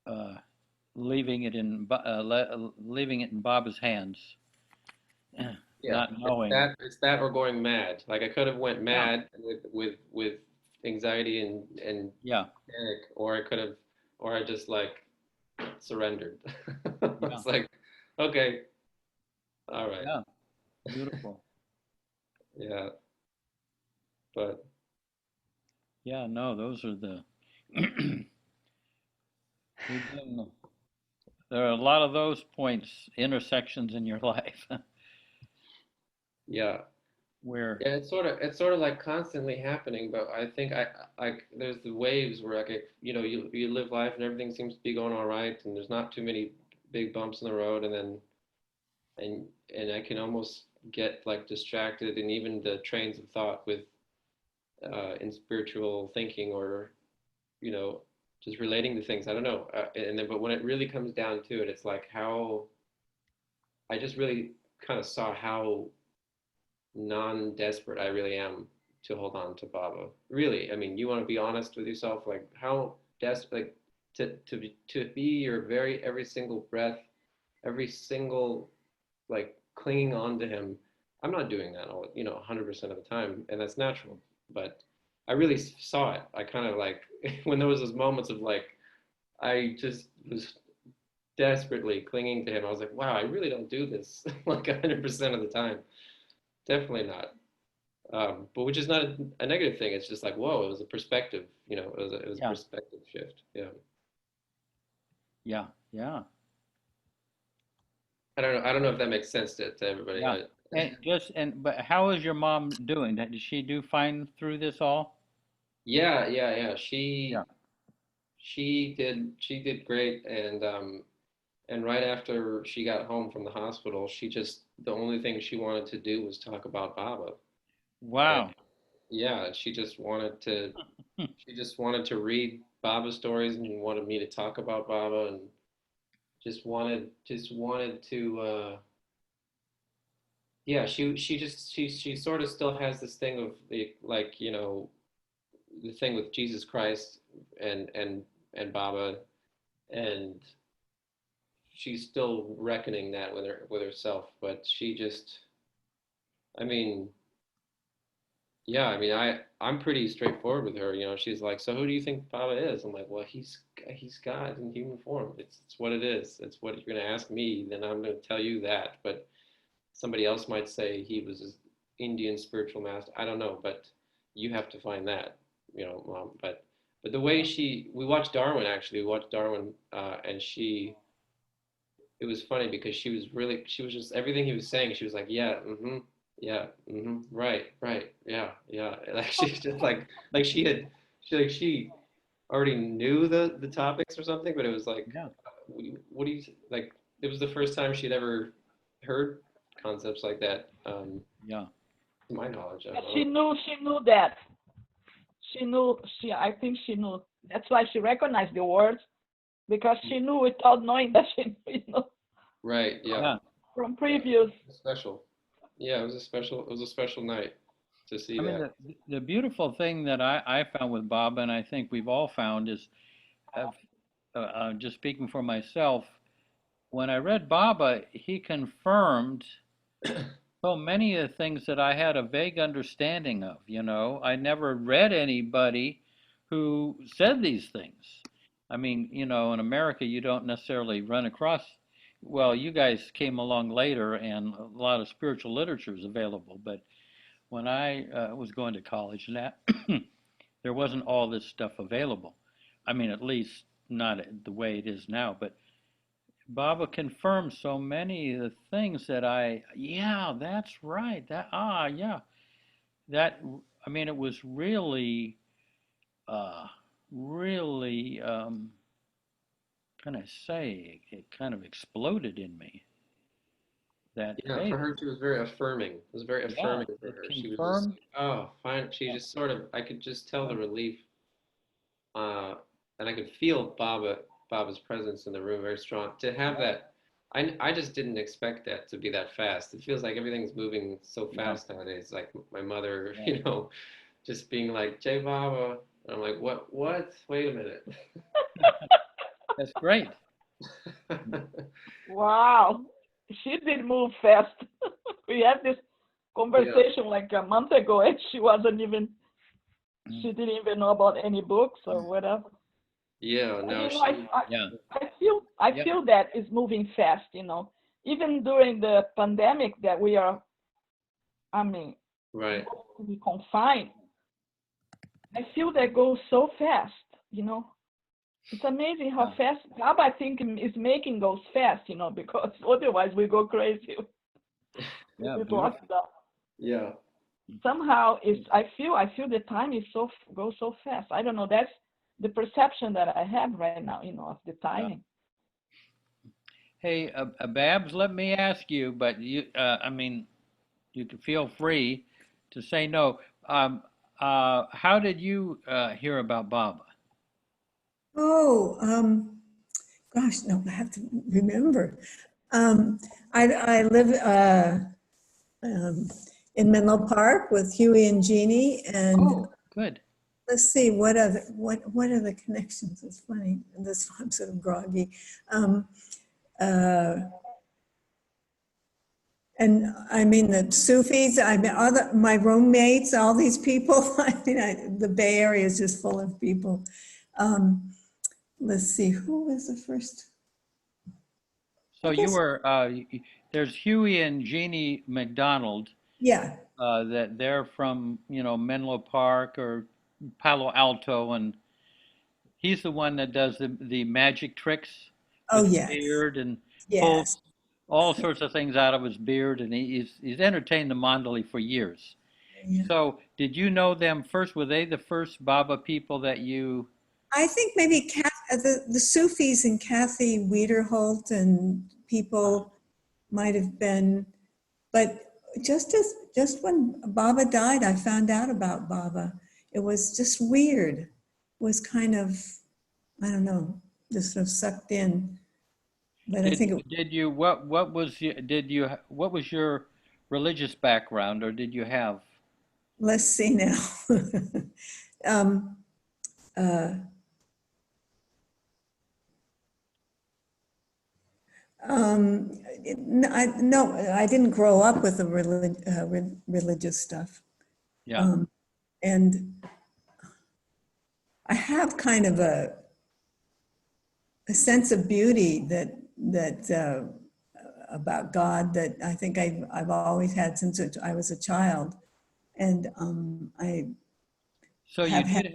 Speaker 1: uh, leaving it in leaving it in Baba's hands,
Speaker 13: Yeah,
Speaker 1: not knowing.
Speaker 13: it's that or going mad. Like I could have went
Speaker 1: Yeah.
Speaker 13: mad with anxiety and
Speaker 1: Yeah.
Speaker 13: panic, or I could have, or I just like surrendered.
Speaker 1: Yeah.
Speaker 13: It's like, okay, all right,
Speaker 1: Yeah. Beautiful.
Speaker 13: yeah, but
Speaker 1: Yeah. No, those are the. We've been, there are a lot of those points, intersections in your life
Speaker 13: yeah,
Speaker 1: where.
Speaker 13: yeah. It's sort of like constantly happening. But I think there's the waves where like you know you live life and everything seems to be going all right, and there's not too many big bumps in the road, and then and I can almost get like distracted in even the trains of thought with in spiritual thinking, or you know, just relating to things. I don't know, and then but when it really comes down to it, it's like how I just really kind of saw how non-desperate I really am to hold on to Baba. Really, I mean, you want to be honest with yourself, like how desperate, like to be your very every single breath, every single like clinging on to him. I'm not doing that all, you know, 100% of the time, and that's natural. But I really saw it. I kind of like when there was those moments of like I just was desperately clinging to him. I was like, wow, I really don't do this like 100% of the time. Definitely not. But which is not a negative thing. It's just like, whoa, it was a perspective. You know, it was a
Speaker 1: Yeah.
Speaker 13: perspective shift. Yeah.
Speaker 1: Yeah. Yeah.
Speaker 13: I don't know if that makes sense to everybody.
Speaker 1: Yeah. But how is your mom doing? Did she do fine through this all?
Speaker 13: Yeah.
Speaker 1: Yeah.
Speaker 13: She did great, and right after she got home from the hospital, the only thing she wanted to do was talk about Baba. And
Speaker 1: Wow.
Speaker 13: yeah, she just wanted to read Baba stories and wanted me to talk about Baba, and just wanted to yeah, she sort of still has this thing of the like, you know, the thing with Jesus Christ and Baba, and she's still reckoning that with herself, but she just, I mean, yeah, I mean, I'm pretty straightforward with her. She's like, so who do you think Baba is? I'm like, well, he's God in human form. It's what it is. It's what you're gonna ask me, then I'm gonna tell you that. But somebody else might say he was an Indian spiritual master. I don't know, but you have to find that, Mom. But the way we watched Darwin actually. We watched Darwin, and it was funny because she was just everything he was saying. She was like, yeah, mm-hmm. Yeah, mm-hmm, right, yeah, yeah. Like she's just like she already knew the topics or something, but it was like,
Speaker 1: Yeah.
Speaker 13: what do you like? It was the first time she'd ever heard concepts like that.
Speaker 1: Yeah.
Speaker 13: To my knowledge, I
Speaker 8: Yeah,
Speaker 13: don't
Speaker 8: she
Speaker 13: know.
Speaker 8: knew that. I think she knew. That's why she recognized the words, because she knew without knowing that she knew,
Speaker 13: Right, yeah.
Speaker 1: Yeah.
Speaker 8: from previous.
Speaker 13: Special. Yeah, it was a special night to see
Speaker 1: I mean,
Speaker 13: that.
Speaker 1: the beautiful thing that I found with Baba, and I think we've all found, is just speaking for myself, when I read Baba, he confirmed so many of the things that I had a vague understanding of. I never read anybody who said these things. I mean, in America, you don't necessarily run across, well, you guys came along later and a lot of spiritual literature is available, but when I was going to college, and that there wasn't all this stuff available. I mean, at least not the way it is now, but Baba confirmed so many of the things that yeah, that's right. Yeah. That, I mean, it was really, really, can I say, it kind of exploded in me that,
Speaker 13: Yeah,
Speaker 1: hey,
Speaker 13: for her, it was very affirming. It was very
Speaker 1: yeah,
Speaker 13: affirming for
Speaker 1: it
Speaker 13: her. She was just
Speaker 1: confirmed.
Speaker 13: like, oh, fine. She just sort of, I could just tell the relief, and I could feel Baba's presence in the room very strong. To have that, I just didn't expect that to be that fast. It feels like everything's moving so fast nowadays. Like my mother, just being like, Jai Baba. And I'm like, what? Wait a minute.
Speaker 1: That's great.
Speaker 8: Wow, she did move fast. We had this conversation like a month ago, and she didn't even know about any books or whatever.
Speaker 13: Yeah, no,
Speaker 8: I feel that it's moving fast. Even during the pandemic that we are,
Speaker 13: right.
Speaker 8: we confined. I feel that goes so fast. It's amazing how fast Baba, I think, is making goes fast. Because otherwise we go crazy. With lockdown.
Speaker 13: Yeah.
Speaker 8: Somehow I feel the time is goes so fast. I don't know. That's the perception that I have right now. Of the timing.
Speaker 1: Hey, Babs, let me ask you, but you can feel free to say no. How did you hear about Baba?
Speaker 6: Oh, gosh, no, I have to remember. I live in Menlo Park with Huey and Jeannie, and
Speaker 1: good.
Speaker 6: Let's see what are the connections. It's funny. This I'm sort of groggy. And I mean the Sufis. I mean my roommates. All these people. I mean, the Bay Area is just full of people. Let's see, who was the first?
Speaker 1: So you were, there's Huey and Jeannie McDonald.
Speaker 6: Yeah.
Speaker 1: That they're from, Menlo Park or Palo Alto, and he's the one that does the magic tricks.
Speaker 6: Oh,
Speaker 1: with
Speaker 6: yes.
Speaker 1: his beard and
Speaker 6: Yes.
Speaker 1: pulls all sorts of things out of his beard, and he's entertained the Mandali for years.
Speaker 6: Yeah.
Speaker 1: So did you know them first? Were they the first Baba people that you?
Speaker 6: I think maybe the Sufis and Kathy Wiederholt and people might have been, but just when Baba died, I found out about Baba. It was just weird. It was kind of, I don't know, just sort of sucked in. But I think
Speaker 1: what was your religious background, or did you have?
Speaker 6: Let's see now. No, I didn't grow up with the religious stuff.
Speaker 1: Yeah.
Speaker 6: And I have kind of a sense of beauty that about God that I think I've always had since I was a child. And I
Speaker 1: So
Speaker 6: have had,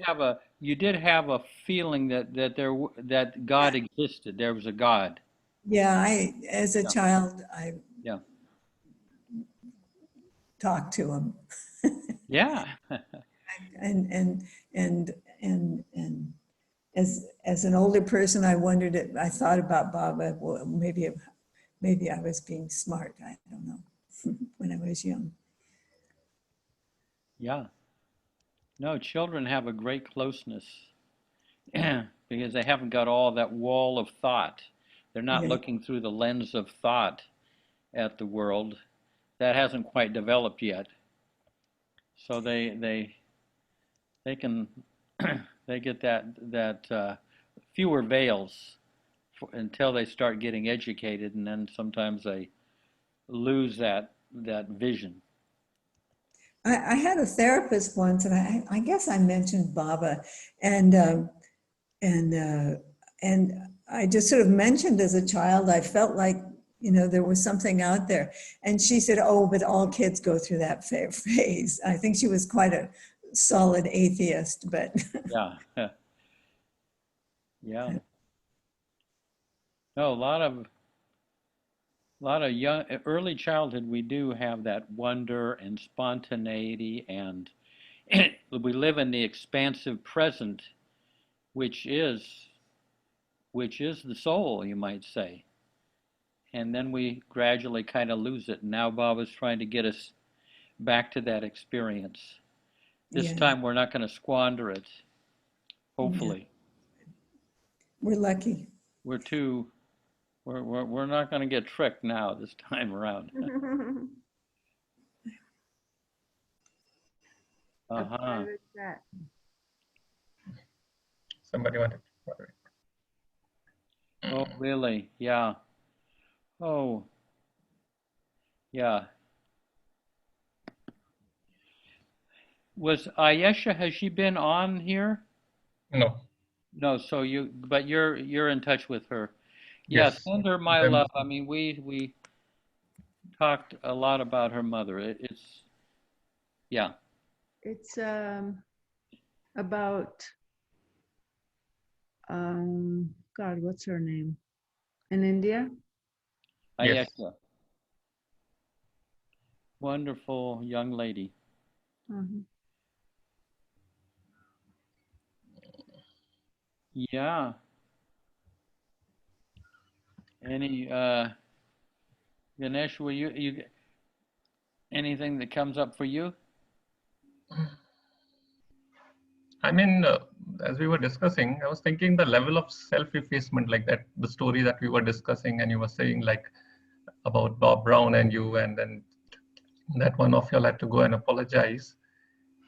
Speaker 1: you did have a feeling that God existed. There was a God.
Speaker 6: yeah, as a
Speaker 1: Yeah.
Speaker 6: child, I
Speaker 1: Yeah.
Speaker 6: talked to him.
Speaker 1: Yeah.
Speaker 6: And as an older person, I wondered, I thought about Baba, well, maybe I was being smart. I don't know, when I was young.
Speaker 1: Yeah. No, children have a great closeness because they haven't got all that wall of thought. They're not
Speaker 6: Yeah.
Speaker 1: looking through the lens of thought at the world. That hasn't quite developed yet. So they can they get that fewer veils until they start getting educated, and then sometimes they lose that vision.
Speaker 6: I had a therapist once, and I guess I mentioned Baba, and and I just sort of mentioned as a child, I felt like, there was something out there. And she said, oh, but all kids go through that phase. I think she was quite a solid atheist, but.
Speaker 1: Yeah. Yeah. No, a lot of young early childhood, we do have that wonder and spontaneity, and we live in the expansive present, which is the soul, you might say. And then we gradually kind of lose it. Now Baba's trying to get us back to that experience. This
Speaker 6: Yeah.
Speaker 1: time we're not going to squander it, hopefully.
Speaker 6: Yeah. We're lucky.
Speaker 1: We're not going to get tricked now this time around. Uh-huh.
Speaker 4: Somebody wanted to.
Speaker 1: Oh, really? Yeah. Oh, yeah. Was Ayesha, has she been on here?
Speaker 4: No.
Speaker 1: No, so but you're in touch with her. Yeah,
Speaker 4: Yes.
Speaker 1: send her my love. I mean, we talked a lot about her mother. It's yeah.
Speaker 5: It's about God, what's her name? In India?
Speaker 1: Ayesha.
Speaker 4: Yes.
Speaker 1: Wonderful young lady. Yeah. Any Ganesh, will you anything that comes up for you?
Speaker 4: I mean, as we were discussing, I was thinking the level of self-effacement, like that, the story that we were discussing, and you were saying like about Bob Brown and you, and then that one of you all had to go and apologize.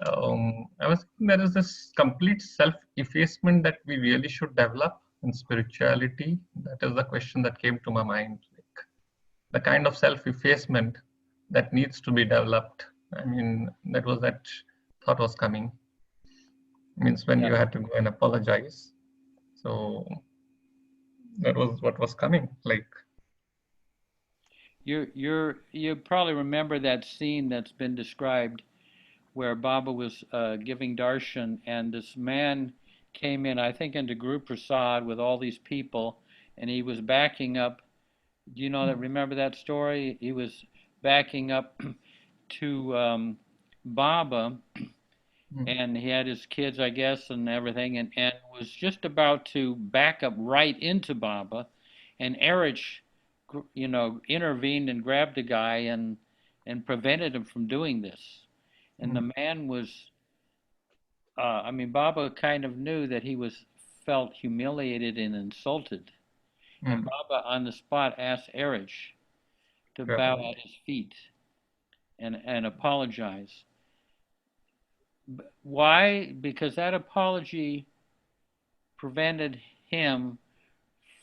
Speaker 4: I was thinking there is this complete self-effacement that we really should develop in spirituality. That is the question that came to my mind. Like the kind of self-effacement that needs to be developed. I mean, that thought was coming. Means when you had to go and apologize. So that was what was coming. Like
Speaker 1: you probably remember that scene that's been described where Baba was giving darshan, and this man came in, I think, into Guru Prasad with all these people, and he was backing up. Do you know that? Remember that story? He was backing up to Baba, and he had his kids, I guess, and everything, and was just about to back up right into Baba, and Erich, intervened and grabbed the guy and prevented him from doing this. And the man was, I mean, Baba kind of knew that he felt humiliated and insulted. And Baba on the spot asked Erich to bow at his feet and apologize. Why? Because that apology prevented him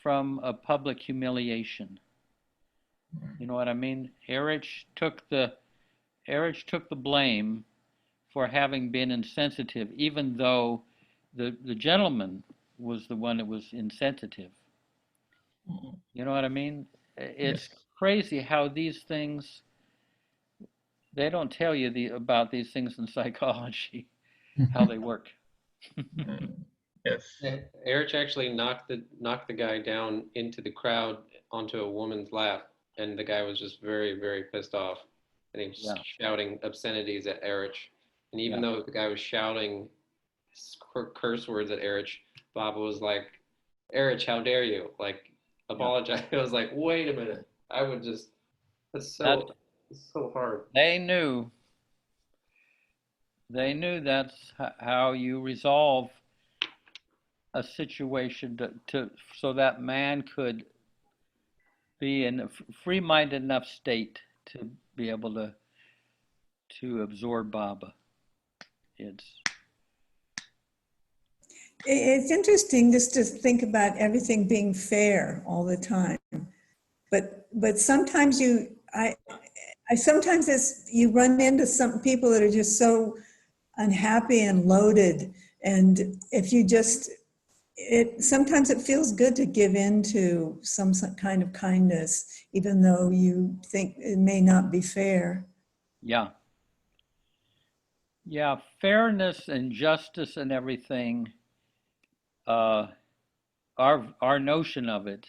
Speaker 1: from a public humiliation. You know what I mean? Erich took the blame for having been insensitive, even though the gentleman was the one that was insensitive. You know what I mean? It's
Speaker 4: Yes.
Speaker 1: crazy how these things, they don't tell you about these things in psychology, how they work.
Speaker 4: Yes.
Speaker 13: Erich actually knocked the guy down into the crowd onto a woman's lap, and the guy was just very, very pissed off, and he was
Speaker 1: Yeah.
Speaker 13: shouting obscenities at Erich. And even
Speaker 1: Yeah.
Speaker 13: though the guy was shouting curse words at Erich, Baba was like, "Erich, how dare you? Like, apologize." I was like, "Wait a minute." I would just, it's so hard.
Speaker 1: They knew that's how you resolve a situation so that man could be in a free-minded enough state to be able to absorb Baba.
Speaker 6: It's interesting just to think about everything being fair all the time. But sometimes I sometimes you run into some people that are just so unhappy and loaded. And if you just, sometimes it feels good to give in to some kind of kindness, even though you think it may not be fair.
Speaker 1: Yeah. Yeah, fairness and justice and everything, our notion of it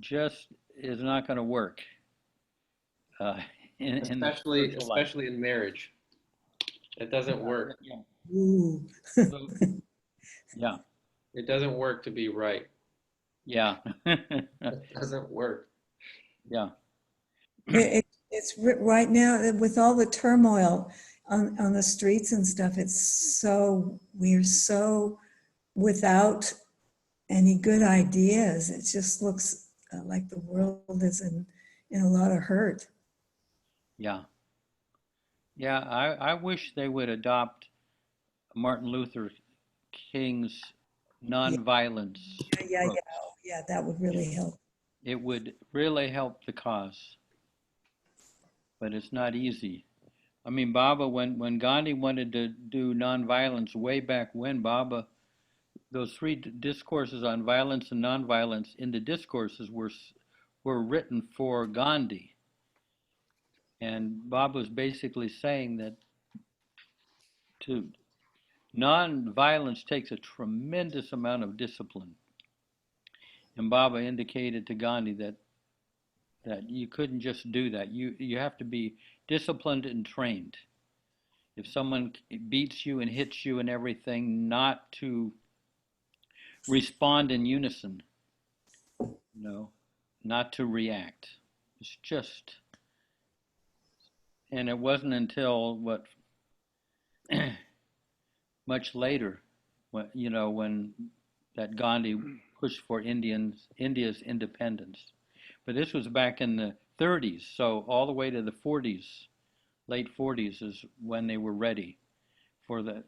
Speaker 1: just is not going to work in the spiritual life.
Speaker 13: Especially in marriage. It doesn't work.
Speaker 1: Yeah.
Speaker 6: Ooh.
Speaker 1: Yeah.
Speaker 13: It doesn't work to be right.
Speaker 1: Yeah.
Speaker 13: It doesn't work.
Speaker 1: Yeah.
Speaker 6: It's right now with all the turmoil on the streets and stuff. We're so without any good ideas. It just looks like the world is in a lot of hurt.
Speaker 1: Yeah. Yeah, I wish they would adopt Martin Luther King's nonviolence
Speaker 6: Yeah,
Speaker 1: approach.
Speaker 6: that would really help.
Speaker 1: It would really help the cause, but it's not easy. I mean, Baba, when Gandhi wanted to do nonviolence way back when, Baba, those three discourses on violence and nonviolence in the discourses were written for Gandhi. And Baba was basically saying that nonviolence takes a tremendous amount of discipline. And Baba indicated to Gandhi that you couldn't just do that. You have to be disciplined and trained. If someone beats you and hits you and everything, not to respond in unison, not to react. It's just, and it wasn't until much later, when that Gandhi pushed for India's independence. But this was back in the 30s, so all the way to the 40s, late 40s is when they were ready for the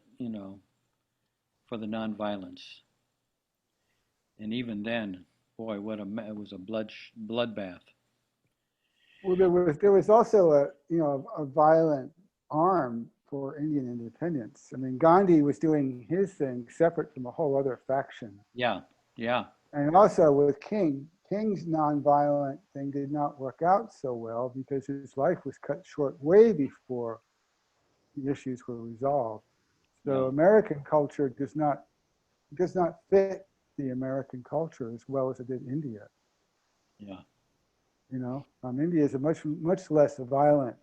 Speaker 1: nonviolence. And even then, boy, it was a bloodbath.
Speaker 12: Well, there was also a violent arm for Indian independence. I mean, Gandhi was doing his thing separate from a whole other faction.
Speaker 1: Yeah, yeah.
Speaker 12: And also with King's nonviolent thing did not work out so well because his life was cut short way before the issues were resolved. So American culture does not fit the American culture as well as it did India.
Speaker 1: Yeah.
Speaker 12: India is a much less violent.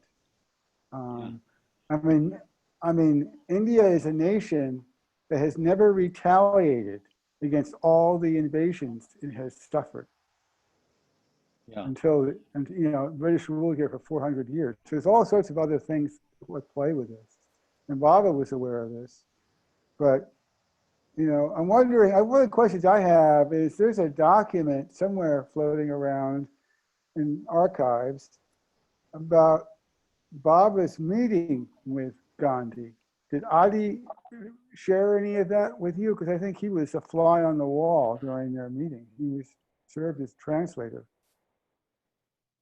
Speaker 12: I mean, India is a nation that has never retaliated against all the invasions it has suffered.
Speaker 1: Yeah.
Speaker 12: Until British rule here for 400 years. So there's all sorts of other things at play with this, and Baba was aware of this. But I'm wondering. One of the questions I have is: there's a document somewhere floating around in archives about Baba's meeting with Gandhi. Did Adi share any of that with you? Because I think he was a fly on the wall during their meeting. He served as translator.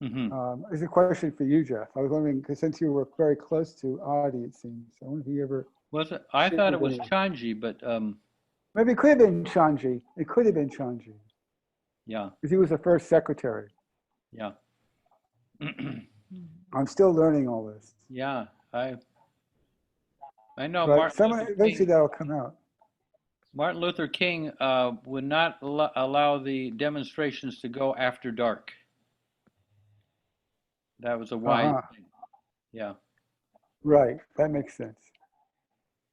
Speaker 12: It's a question for you, Jeff. I was wondering, because since you were very close to Adi, it seems, I wonder if you ever
Speaker 1: Was it? I thought it was
Speaker 12: shared
Speaker 1: Chanji, but
Speaker 12: maybe it could have been Chanji. It could have been Chanji,
Speaker 1: yeah,
Speaker 12: because he was the first secretary.
Speaker 1: yeah.
Speaker 12: I'm still learning all this.
Speaker 1: Yeah, I know
Speaker 12: But eventually that'll come out.
Speaker 1: Martin Luther King would not allow the demonstrations to go after dark. That was a wise thing. Yeah.
Speaker 12: Right. That makes sense.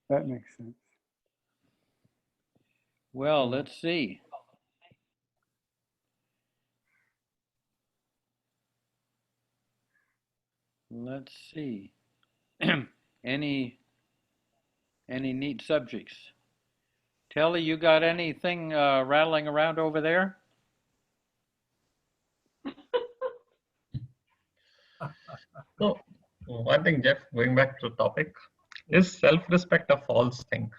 Speaker 12: That makes sense.
Speaker 1: Well, let's see. Let's see. Any neat subjects? Telly, you got anything rattling around over there?
Speaker 4: So one thing, Jeff, going back to the topic, is self-respect a false thing?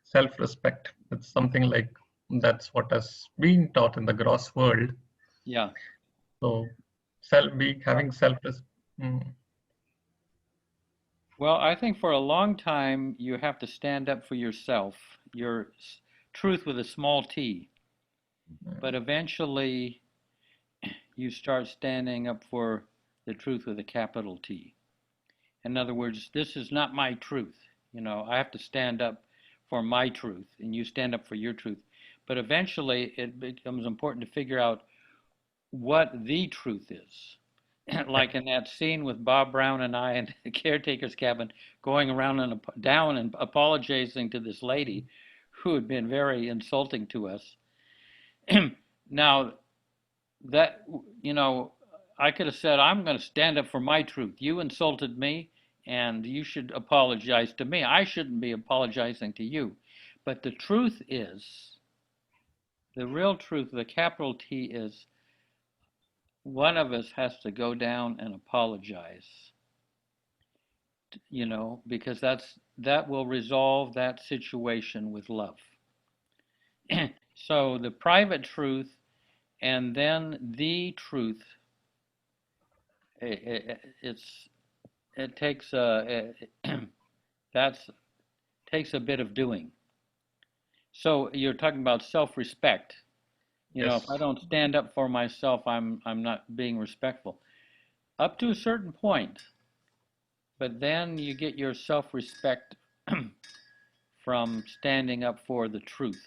Speaker 4: Self-respect, it's something like that's what has been taught in the gross world.
Speaker 1: Yeah.
Speaker 4: So having self-respect.
Speaker 1: Well, I think for a long time you have to stand up for yourself, your truth with a small t. But eventually you start standing up for the truth with a capital T. In other words, this is not my truth. You know, I have to stand up for my truth, and you stand up for your truth. But eventually it becomes important to figure out what the truth is. Like in that scene with Bob Brown and I in the caretaker's cabin, going around and down and apologizing to this lady who had been very insulting to us. Now, that, you know, I could have said, I'm going to stand up for my truth. You insulted me, and you should apologize to me. I shouldn't be apologizing to you. But the truth is, the real truth, the capital T, is one of us has to go down and apologize, you know, because that will resolve that situation with love. So the private truth and then the truth, it takes takes a bit of doing. So you're talking about self-respect. You know, if I don't stand up for myself, I'm not being respectful. Up to a certain point, but then you get your self-respect from standing up for the truth,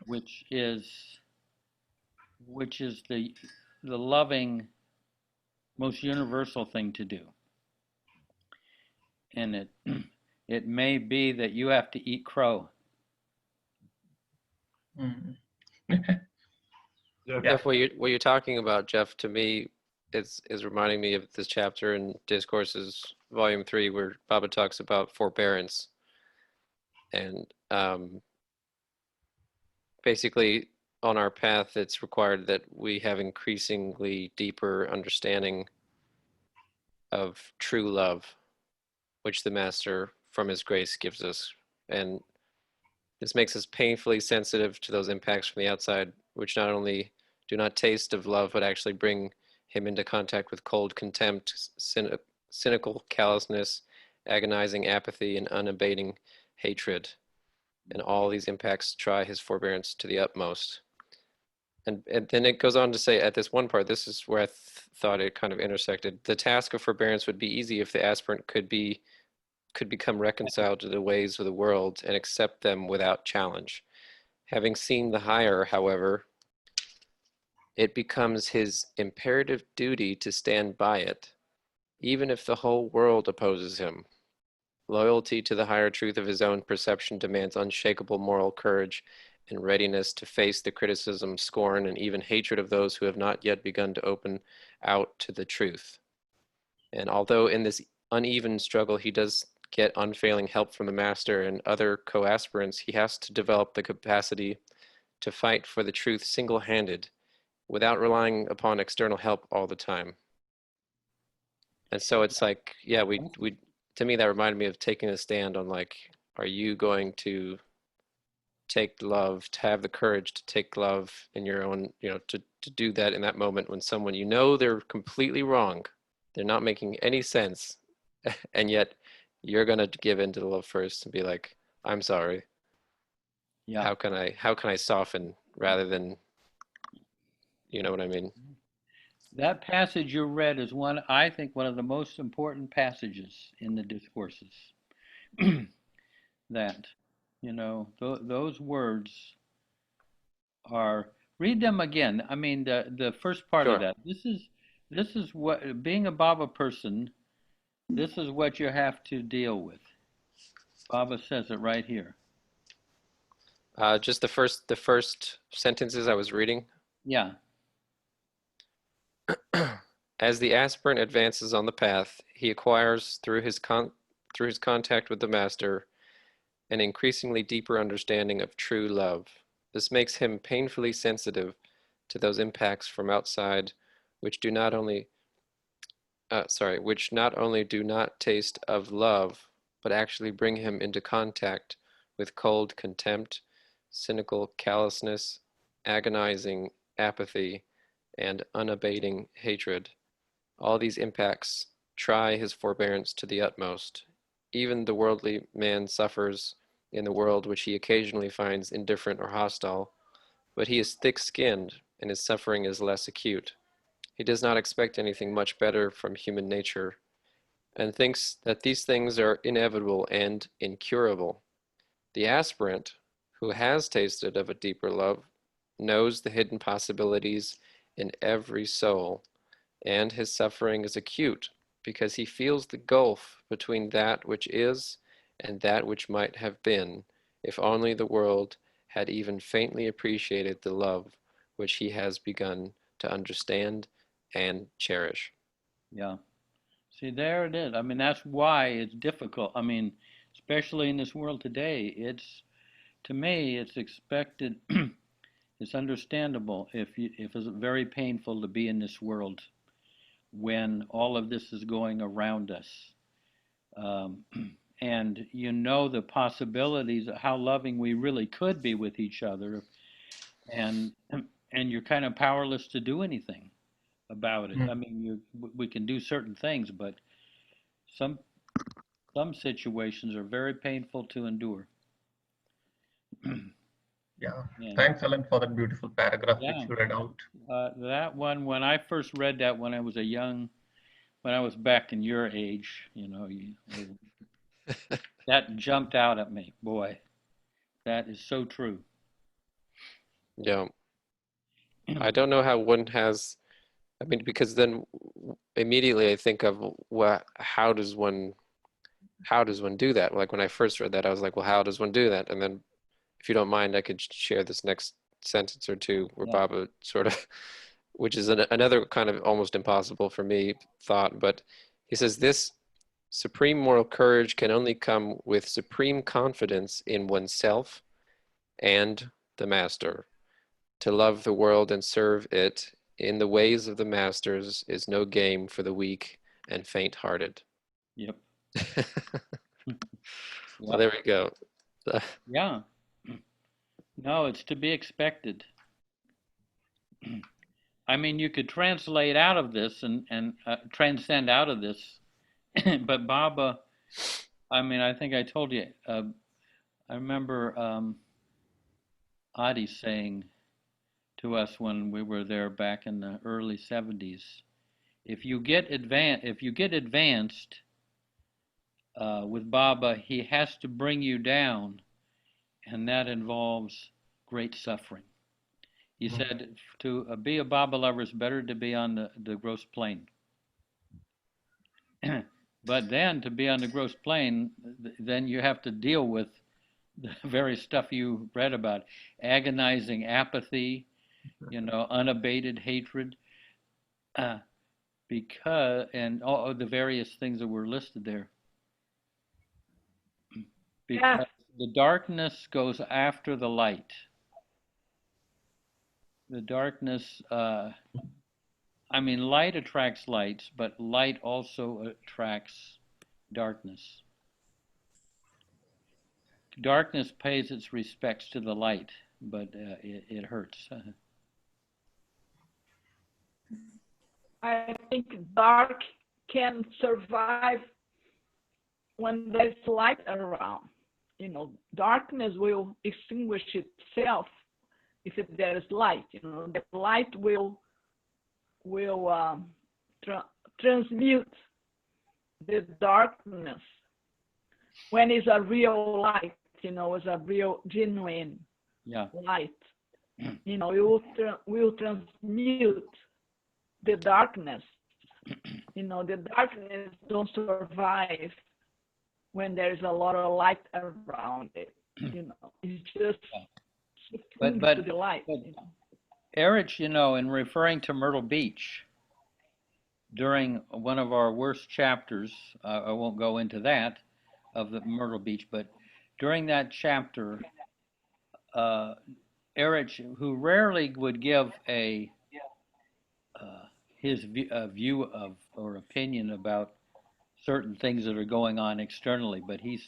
Speaker 1: which is the loving, most universal thing to do. And it may be that you have to eat crow.
Speaker 13: Jeff, what you're talking about, Jeff, to me, is reminding me of this chapter in Discourses, Volume 3, where Baba talks about forbearance. And basically, on our path, it's required that we have increasingly deeper understanding of true love, which the Master, from his grace, gives us. And this makes us painfully sensitive to those impacts from the outside, which not only do not taste of love, but actually bring him into contact with cold contempt, cynical callousness, agonizing apathy, and unabating hatred. And all these impacts try his forbearance to the utmost. And then it goes on to say at this one part, this is where I thought it kind of intersected. The task of forbearance would be easy if the aspirant could become reconciled to the ways of the world and accept them without challenge. Having seen the higher, however, it becomes his imperative duty to stand by it, even if the whole world opposes him. Loyalty to the higher truth of his own perception demands unshakable moral courage and readiness to face the criticism, scorn, and even hatred of those who have not yet begun to open out to the truth. And although in this uneven struggle he does get unfailing help from the Master and other co-aspirants, he has to develop the capacity to fight for the truth single-handed without relying upon external help all the time. And so it's like, yeah, we to me that reminded me of taking a stand on, like, are you going to take love, to have the courage to take love in your own, to do that in that moment when someone, they're completely wrong. They're not making any sense. And yet you're going to give in to the love first and be like, I'm sorry.
Speaker 1: Yeah.
Speaker 13: How can I soften rather than, you know what I mean?
Speaker 1: That passage you read is I think one of the most important passages in the discourses. That, those words are, read them again. I mean, the first part of
Speaker 13: Sure.
Speaker 1: that. This is what, being a Baba person, this is what you have to deal with. Baba says it right here.
Speaker 13: Just the first sentences I was reading.
Speaker 1: Yeah.
Speaker 13: As the aspirant advances on the path, he acquires through his contact with the master an increasingly deeper understanding of true love. This makes him painfully sensitive to those impacts from outside which not only do not taste of love, but actually bring him into contact with cold contempt, cynical callousness, agonizing apathy, and unabating hatred. All these impacts try his forbearance to the utmost. Even the worldly man suffers in the world which he occasionally finds indifferent or hostile, but he is thick-skinned and his suffering is less acute. He does not expect anything much better from human nature and thinks that these things are inevitable and incurable. The aspirant, who has tasted of a deeper love, knows the hidden possibilities in every soul, and his suffering is acute because he feels the gulf between that which is and that which might have been, if only the world had even faintly appreciated the love which he has begun to understand and cherish.
Speaker 1: Yeah. See, there it is. I mean, that's why it's difficult. I mean, especially in this world today, to me, it's expected, it's understandable if it's very painful to be in this world when all of this is going around us. And the possibilities of how loving we really could be with each other, and you're kind of powerless to do anything about it. I mean, we can do certain things, but some situations are very painful to endure.
Speaker 4: Yeah.
Speaker 1: Yeah.
Speaker 4: Thanks, Alan, for that beautiful paragraph which
Speaker 1: Yeah.
Speaker 4: you read out.
Speaker 1: That one, when I first read that when I was when I was back in your age, that jumped out at me. Boy, that is so true.
Speaker 13: Yeah. I don't know how one has, I mean, because then immediately I think of how does one do that? Like when I first read that, I was like, well, how does one do that? And then if you don't mind, I could share this next sentence or two where
Speaker 1: Yeah.
Speaker 13: Baba sort of, which is another kind of almost impossible for me thought, but he says, this supreme moral courage can only come with supreme confidence in oneself and the master. To love the world and serve it in the ways of the masters is no game for the weak and faint-hearted.
Speaker 1: Yep.
Speaker 13: Well, there we go.
Speaker 1: Yeah. No, it's to be expected. I mean, you could translate out of this and transcend out of this, but Baba, I mean, I think I told you, I remember Adi saying to us when we were there back in the early 70s, if you get advanced with Baba, he has to bring you down, and that involves great suffering. He said to be a Baba lover is better to be on the gross plane. But then to be on the gross plane, then you have to deal with the very stuff you read about, agonizing apathy, unabated hatred, and all of the various things that were listed there. Because the darkness goes after the light. The darkness, I mean, light attracts lights, but light also attracts darkness. darkness pays its respects to the light, but it hurts.
Speaker 8: I think dark can survive when there's light around. You know, darkness will extinguish itself if there is light. You know, the light will transmute the darkness when it's a real light. You know, it's a real genuine light. You know, it will transmute the darkness. You know, the darkness don't survive when there is a lot of light around it. You know, it's just
Speaker 1: but
Speaker 8: to the light.
Speaker 1: You know. Erich, you know, in referring to Myrtle Beach, during one of our worst chapters, I won't go into that, of the Myrtle Beach, but during that chapter, Erich, who rarely would give his view of or opinion about certain things that are going on externally, but he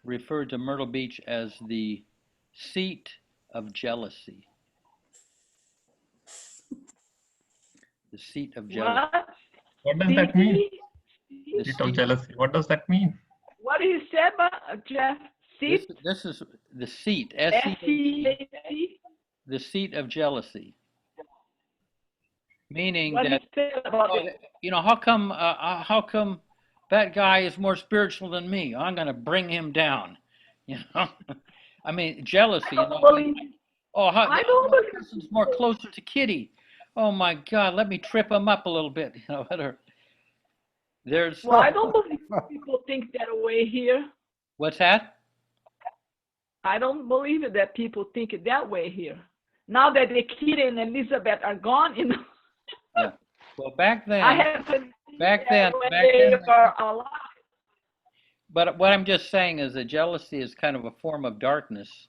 Speaker 1: referred to Myrtle Beach as the seat of jealousy. The seat of jealousy.
Speaker 4: What does that mean? Seat of jealousy. What does that mean?
Speaker 8: What did you say about Jeff? Seat?
Speaker 1: This is the seat. S-E-A-T. The seat of jealousy. Meaning that, you know, how come that guy is more spiritual than me? I'm going to bring him down. You know, I mean, jealousy. You know, I don't believe this is more closer to Kitty. Oh my God, let me trip him up a little bit. You know, there's.
Speaker 8: Well, I don't believe people think that way here.
Speaker 1: What's that?
Speaker 8: I don't believe it that people think it that way here. Now that the Kitty and Elizabeth are gone, you know.
Speaker 1: Yeah. Well, back then.
Speaker 8: Back then. They are alive.
Speaker 1: But what I'm just saying is that jealousy is kind of a form of darkness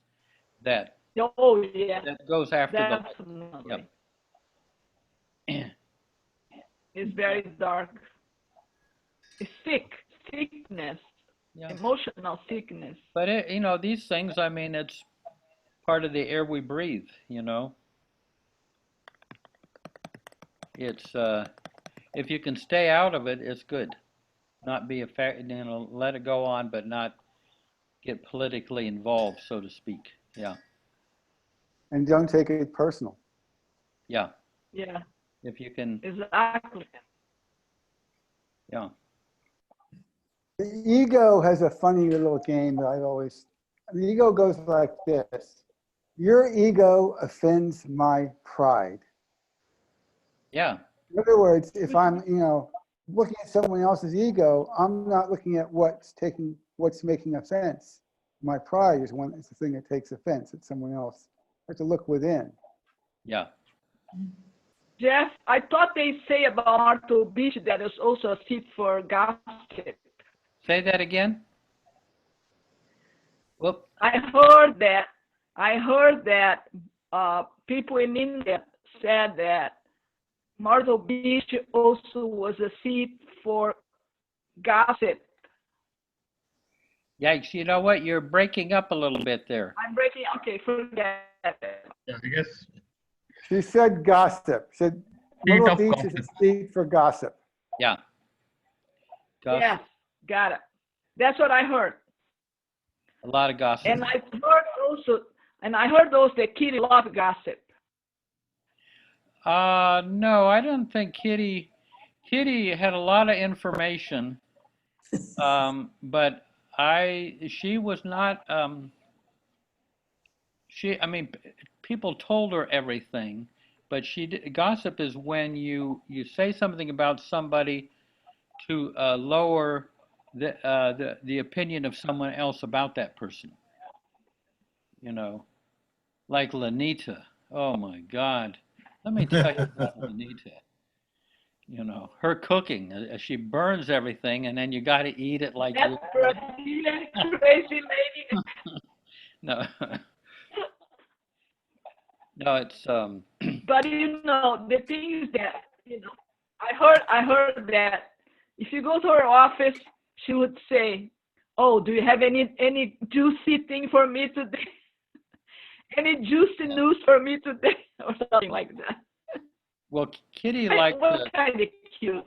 Speaker 1: that.
Speaker 8: Oh yeah.
Speaker 1: That goes after
Speaker 8: Definitely.
Speaker 1: the. Yep.
Speaker 8: It's very dark. It's sickness, emotional sickness.
Speaker 1: But you know, these things. I mean, it's part of the air we breathe. You know. It's if you can stay out of it, it's good. Not be affected, you know, let it go on, but not get politically involved, so to speak. Yeah.
Speaker 12: And don't take it personal.
Speaker 1: Yeah.
Speaker 8: Yeah.
Speaker 1: If you can.
Speaker 8: Exactly.
Speaker 1: Yeah.
Speaker 12: The ego has a funny little game that the ego goes like this. Your ego offends my pride.
Speaker 1: Yeah.
Speaker 12: In other words, if I'm, you know, looking at someone else's ego, I'm not looking at what's making offense. My pride is the thing that takes offense at someone else. I have to look within.
Speaker 1: Yeah.
Speaker 8: Jeff, I thought they say about Myrtle Beach that is also a seat for gossip.
Speaker 1: Say that again. Whoop.
Speaker 8: I heard that people in India said that Myrtle Beach also was a seat for gossip.
Speaker 1: Yikes, you know what? You're breaking up a little bit there.
Speaker 8: I'm breaking, okay, forget it.
Speaker 4: Yeah, I guess.
Speaker 12: She said gossip. She said Myrtle Beach is a seat for gossip.
Speaker 1: Yeah. Gossip.
Speaker 8: Yes, got it. That's what I heard.
Speaker 1: A lot of gossip.
Speaker 8: And I heard also that Kitty loved gossip.
Speaker 1: No, I don't think Kitty had a lot of information, but she was not, I mean, people told her everything, but gossip is when you say something about somebody to lower the opinion of someone else about that person. You know, like Lanita. Oh my God. Let me tell you about Lanita. You know, her cooking, she burns everything, and then you got to eat it like
Speaker 8: that Brazilian crazy lady.
Speaker 1: No. No, it's
Speaker 8: But you know, the thing is that, you know, I heard that if you go to her office, she would say, Oh, do you have any juicy thing for me today? Any juicy news for me today, or something like that?
Speaker 1: Well, Kitty liked
Speaker 8: Well, kind of cute.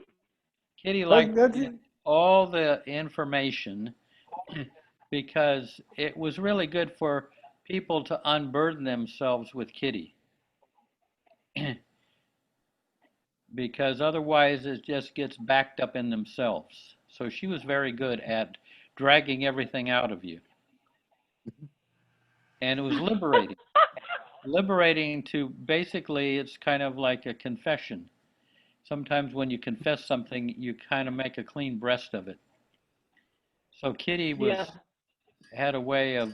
Speaker 1: Kitty liked
Speaker 12: That's
Speaker 1: all the information because it was really good for people to unburden themselves with Kitty. Because otherwise it just gets backed up in themselves. So she was very good at dragging everything out of you. And it was liberating. Liberating to basically, it's kind of like a confession. Sometimes when you confess something, you kind of make a clean breast of it. So Kitty
Speaker 8: Yeah.
Speaker 1: had a way of,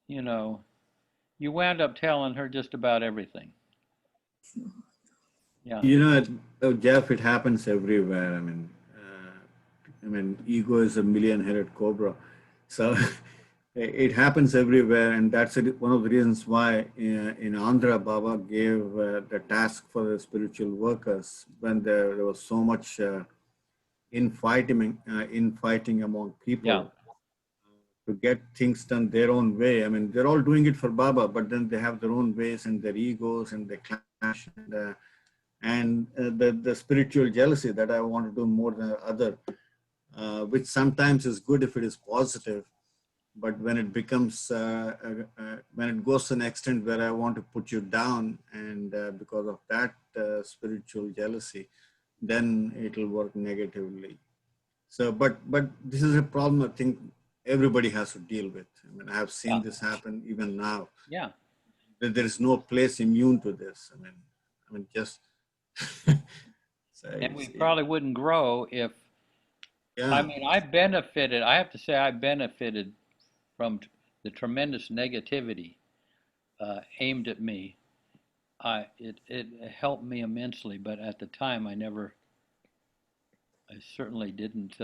Speaker 1: you know, you wound up telling her just about everything. Yeah.
Speaker 3: You know, Jeff, it happens everywhere. I mean, ego is a million-headed cobra. So it happens everywhere, and that's one of the reasons why in Andhra, Baba gave the task for the spiritual workers when there was so much infighting among people.
Speaker 1: Yeah.
Speaker 3: To get things done their own way. I mean, they're all doing it for Baba, but then they have their own ways and their egos and they clash and the spiritual jealousy that I want to do more than other, which sometimes is good if it is positive, but when it becomes, when it goes to an extent where I want to put you down and because of that spiritual jealousy, then it will work negatively. So, but this is a problem I think everybody has to deal with. I mean, I have seen this happen even now.
Speaker 1: Yeah.
Speaker 3: There is no place immune to this. I mean, just. So
Speaker 1: and we probably wouldn't grow if. Yeah. I mean, I have to say, I benefited from the tremendous negativity aimed at me. It helped me immensely, but at the time, I certainly didn't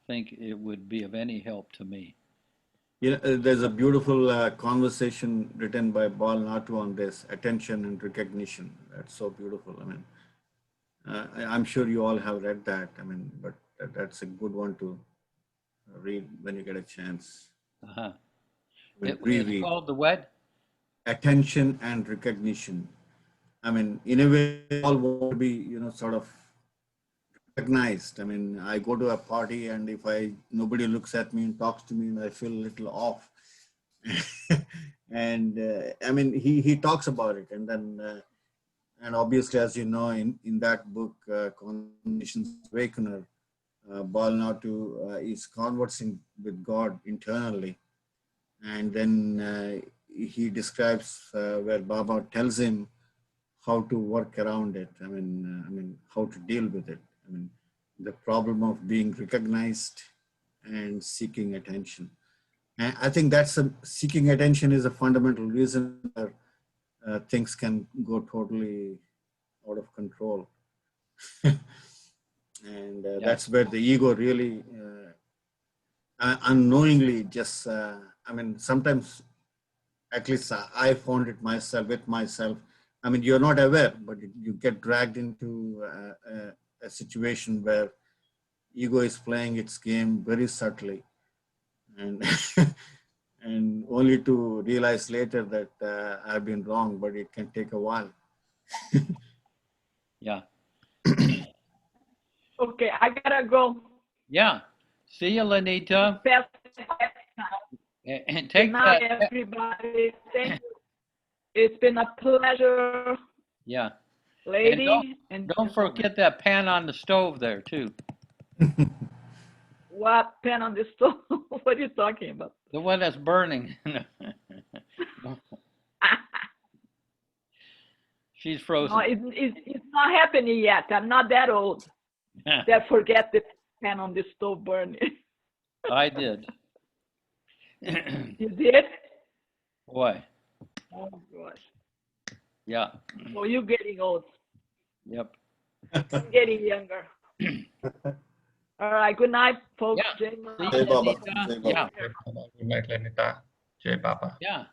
Speaker 1: think it would be of any help to me.
Speaker 3: You know, there's a beautiful conversation written by Bal Natu on this, attention and recognition. That's so beautiful. I mean, I'm sure you all have read that. I mean, but that's a good one to read when you get a chance.
Speaker 1: Uh-huh.
Speaker 3: Reread.
Speaker 1: It's called the what?
Speaker 3: Attention and recognition. I mean, in a way, we all want to be, you know, sort of recognized. I mean, I go to a party and if nobody looks at me and talks to me and I feel a little off. And I mean, he talks about it. And then, and obviously, as you know, in that book, Conversations Awakener, Bal Natu is conversing with God internally. And then he describes where Baba tells him how to work around it. I mean, how to deal with it. I mean, the problem of being recognized and seeking attention. And I think seeking attention is a fundamental reason where things can go totally out of control. And that's where the ego really unknowingly just, I mean, sometimes, at least I found it with myself. I mean, you're not aware, but you get dragged into a situation where ego is playing its game very subtly, and and only to realize later that I've been wrong, but it can take a while.
Speaker 1: Yeah.
Speaker 8: Okay, I gotta go.
Speaker 1: Yeah. See you, Lenita. And take
Speaker 8: Good night,
Speaker 1: that.
Speaker 8: everybody. Thank you. It's been a pleasure.
Speaker 1: Yeah.
Speaker 8: Lady.
Speaker 1: And don't forget that pan on the stove there, too.
Speaker 8: What pan on the stove? What are you talking about?
Speaker 1: The one that's burning. She's frozen.
Speaker 8: No, it's not happening yet. I'm not that old. That forget the pan on the stove burning.
Speaker 1: I did.
Speaker 8: You did?
Speaker 1: Boy.
Speaker 8: Oh, gosh.
Speaker 1: Yeah.
Speaker 8: So you're getting old.
Speaker 1: Yep.
Speaker 8: I'm getting younger. All right. Good night, folks.
Speaker 1: Yeah.
Speaker 3: Jai Baba.
Speaker 1: Yeah.
Speaker 4: Good night, Lenita. Jai Baba.
Speaker 1: Yeah.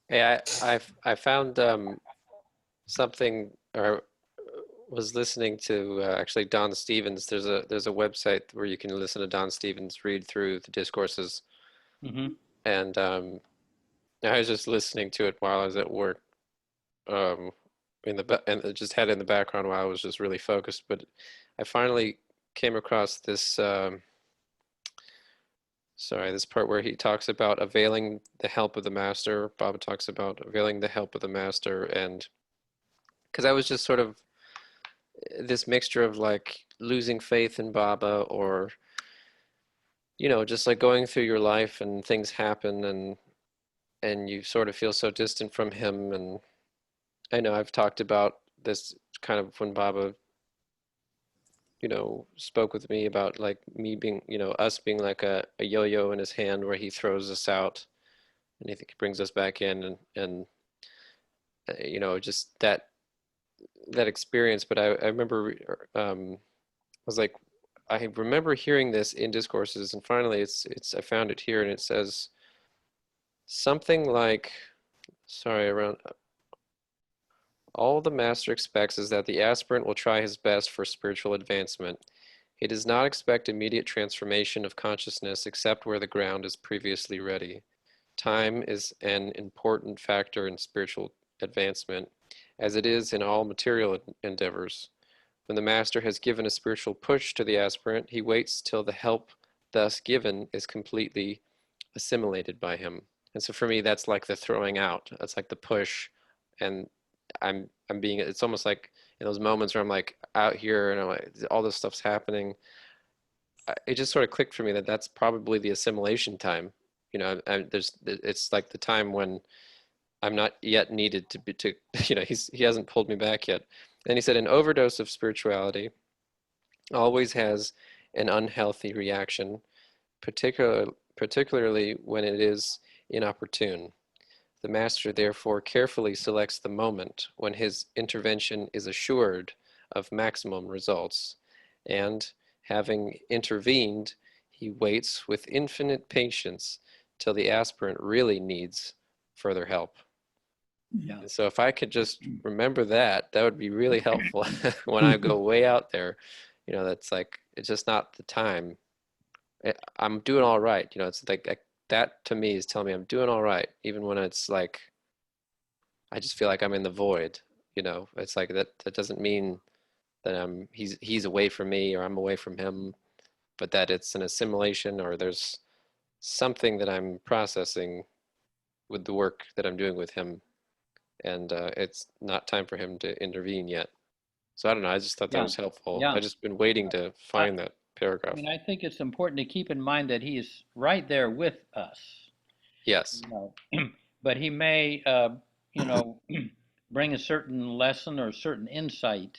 Speaker 14: Hey, I found something, or
Speaker 13: was listening to actually Don Stevens. There's a website where you can listen to Don Stevens read through the discourses,
Speaker 1: Mm-hmm.
Speaker 13: and I was just listening to it while I was at work, and it just had it in the background while I was just really focused. But I finally came across this. Sorry, this part where he talks about availing the help of the master. Baba talks about availing the help of the master, and because I was just sort of this mixture of like losing faith in Baba, or just like going through your life and things happen, and you sort of feel so distant from him. And I know I've talked about this kind of when Baba spoke with me about like me being, us being like a yo-yo in his hand where he throws us out and he brings us back in, and just that experience. But I remember I was like, I remember hearing this in discourses, and finally I found it here, and it says something like, sorry, around all the master expects is that the aspirant will try his best for spiritual advancement. He does not expect immediate transformation of consciousness except where the ground is previously ready. Time is an important factor in spiritual advancement, as it is in all material endeavors. When the master has given a spiritual push to the aspirant, he waits till the help thus given is completely assimilated by him. And so for me, that's like the throwing out. That's like the push, and it's almost like in those moments where I'm like out here and I'm like, all this stuff's happening. It just sort of clicked for me that that's probably the assimilation time. It's like the time when I'm not yet needed to he hasn't pulled me back yet. And he said an overdose of spirituality always has an unhealthy reaction, particularly when it is inopportune. The master therefore carefully selects the moment when his intervention is assured of maximum results, and having intervened, he waits with infinite patience till the aspirant really needs further help.
Speaker 1: Yeah.
Speaker 13: So if I could just remember that would be really helpful when I go way out there. That's like, it's just not the time. I'm doing all right. It's like that to me is telling me I'm doing all right, even when it's like I just feel like I'm in the void. It's like that doesn't mean that he's away from me or I'm away from him, but that it's an assimilation, or there's something that I'm processing with the work that I'm doing with him, and it's not time for him to intervene yet. So I don't know, I just thought that was helpful.
Speaker 1: Yeah.
Speaker 13: I just been waiting to find that paragraph.
Speaker 1: I mean, I think it's important to keep in mind that he is right there with us.
Speaker 13: Yes.
Speaker 1: But he may, bring a certain lesson or a certain insight,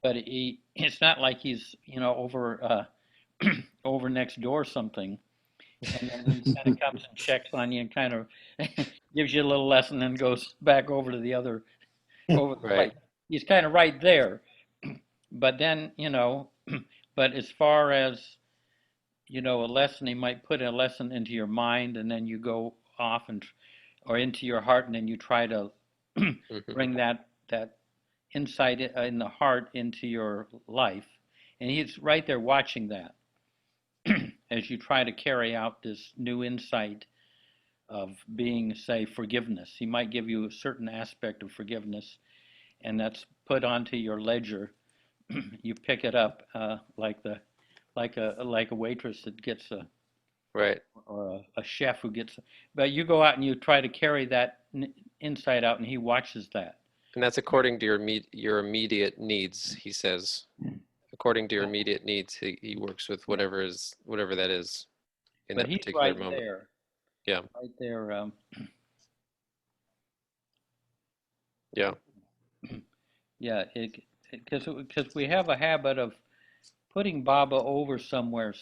Speaker 1: but it's not like he's, over over next door or something, and then he kind of comes and checks on you and kind of gives you a little lesson and goes back over to the other, over the
Speaker 13: Right.
Speaker 1: place. He's kind of right there. But then, but as far as, a lesson, he might put a lesson into your mind, and then you go off or into your heart, and then you try to bring that insight in the heart into your life. And he's right there watching that as you try to carry out this new insight of being, say, forgiveness. He might give you a certain aspect of forgiveness, and that's put onto your ledger. You pick it up like a waitress that gets
Speaker 13: right,
Speaker 1: or a chef who gets. But you go out and you try to carry that insight out, and he watches that.
Speaker 13: And that's according to your immediate needs, he says. According to your immediate needs, he works with whatever that is in that particular moment.
Speaker 1: There.
Speaker 13: Yeah.
Speaker 1: Right there.
Speaker 13: Yeah.
Speaker 1: Yeah, because we have a habit of putting Baba over somewhere.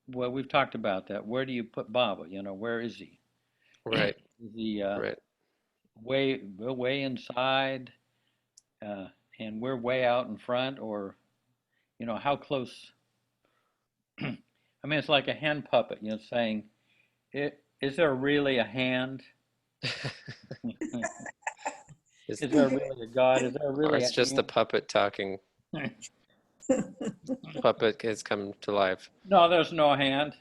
Speaker 1: Well, we've talked about that. Where do you put Baba? Where is he?
Speaker 13: Right.
Speaker 1: Is he
Speaker 13: right.
Speaker 1: way inside, and we're way out in front, or how close? I mean, it's like a hand puppet. Saying, is there really a hand? Is there really a God? Is there
Speaker 13: Or
Speaker 1: really
Speaker 13: it's
Speaker 1: a
Speaker 13: just the puppet talking. Puppet has come to life.
Speaker 1: No, there's no hand.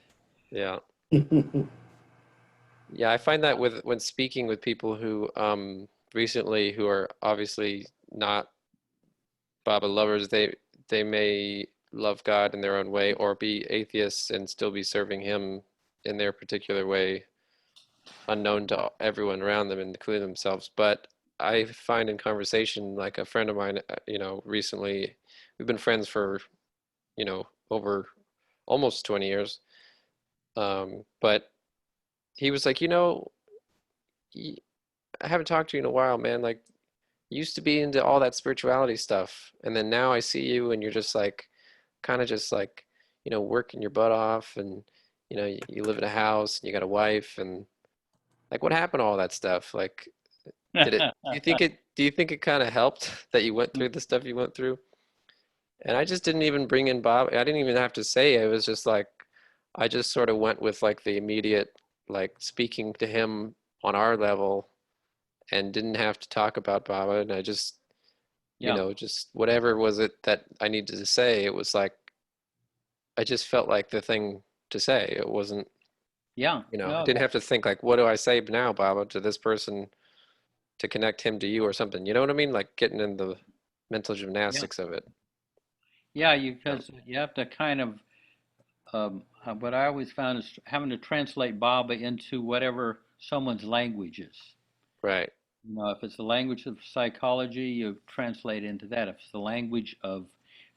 Speaker 13: Yeah. Yeah, I find that when speaking with people who recently who are obviously not Baba lovers, they may love God in their own way or be atheists and still be serving him in their particular way, unknown to everyone around them, including themselves. But I find in conversation, like a friend of mine, recently, we've been friends for, over almost 20 years. But he was like, I haven't talked to you in a while, man. Like, you used to be into all that spirituality stuff, and then now I see you, and you're just like, kind of just like, working your butt off, and you live in a house, and you got a wife, and like, what happened to all that stuff? Like, do you think it kind of helped that you went through the stuff you went through? And I just didn't even bring in Bob. I didn't even have to say it. It was just like, I just sort of went with like the immediate, like speaking to him on our level and didn't have to talk about Baba. And I just, just whatever was it that I needed to say, it was like, I just felt like the thing to say. It wasn't, I didn't have to think like, what do I say now, Baba, to this person to connect him to you or something. You know what I mean? Like getting in the mental gymnastics of it.
Speaker 1: Yeah, because you have to kind of, what I always found is having to translate Baba into whatever someone's language is.
Speaker 13: Right.
Speaker 1: If it's the language of psychology, you translate into that. If it's the language of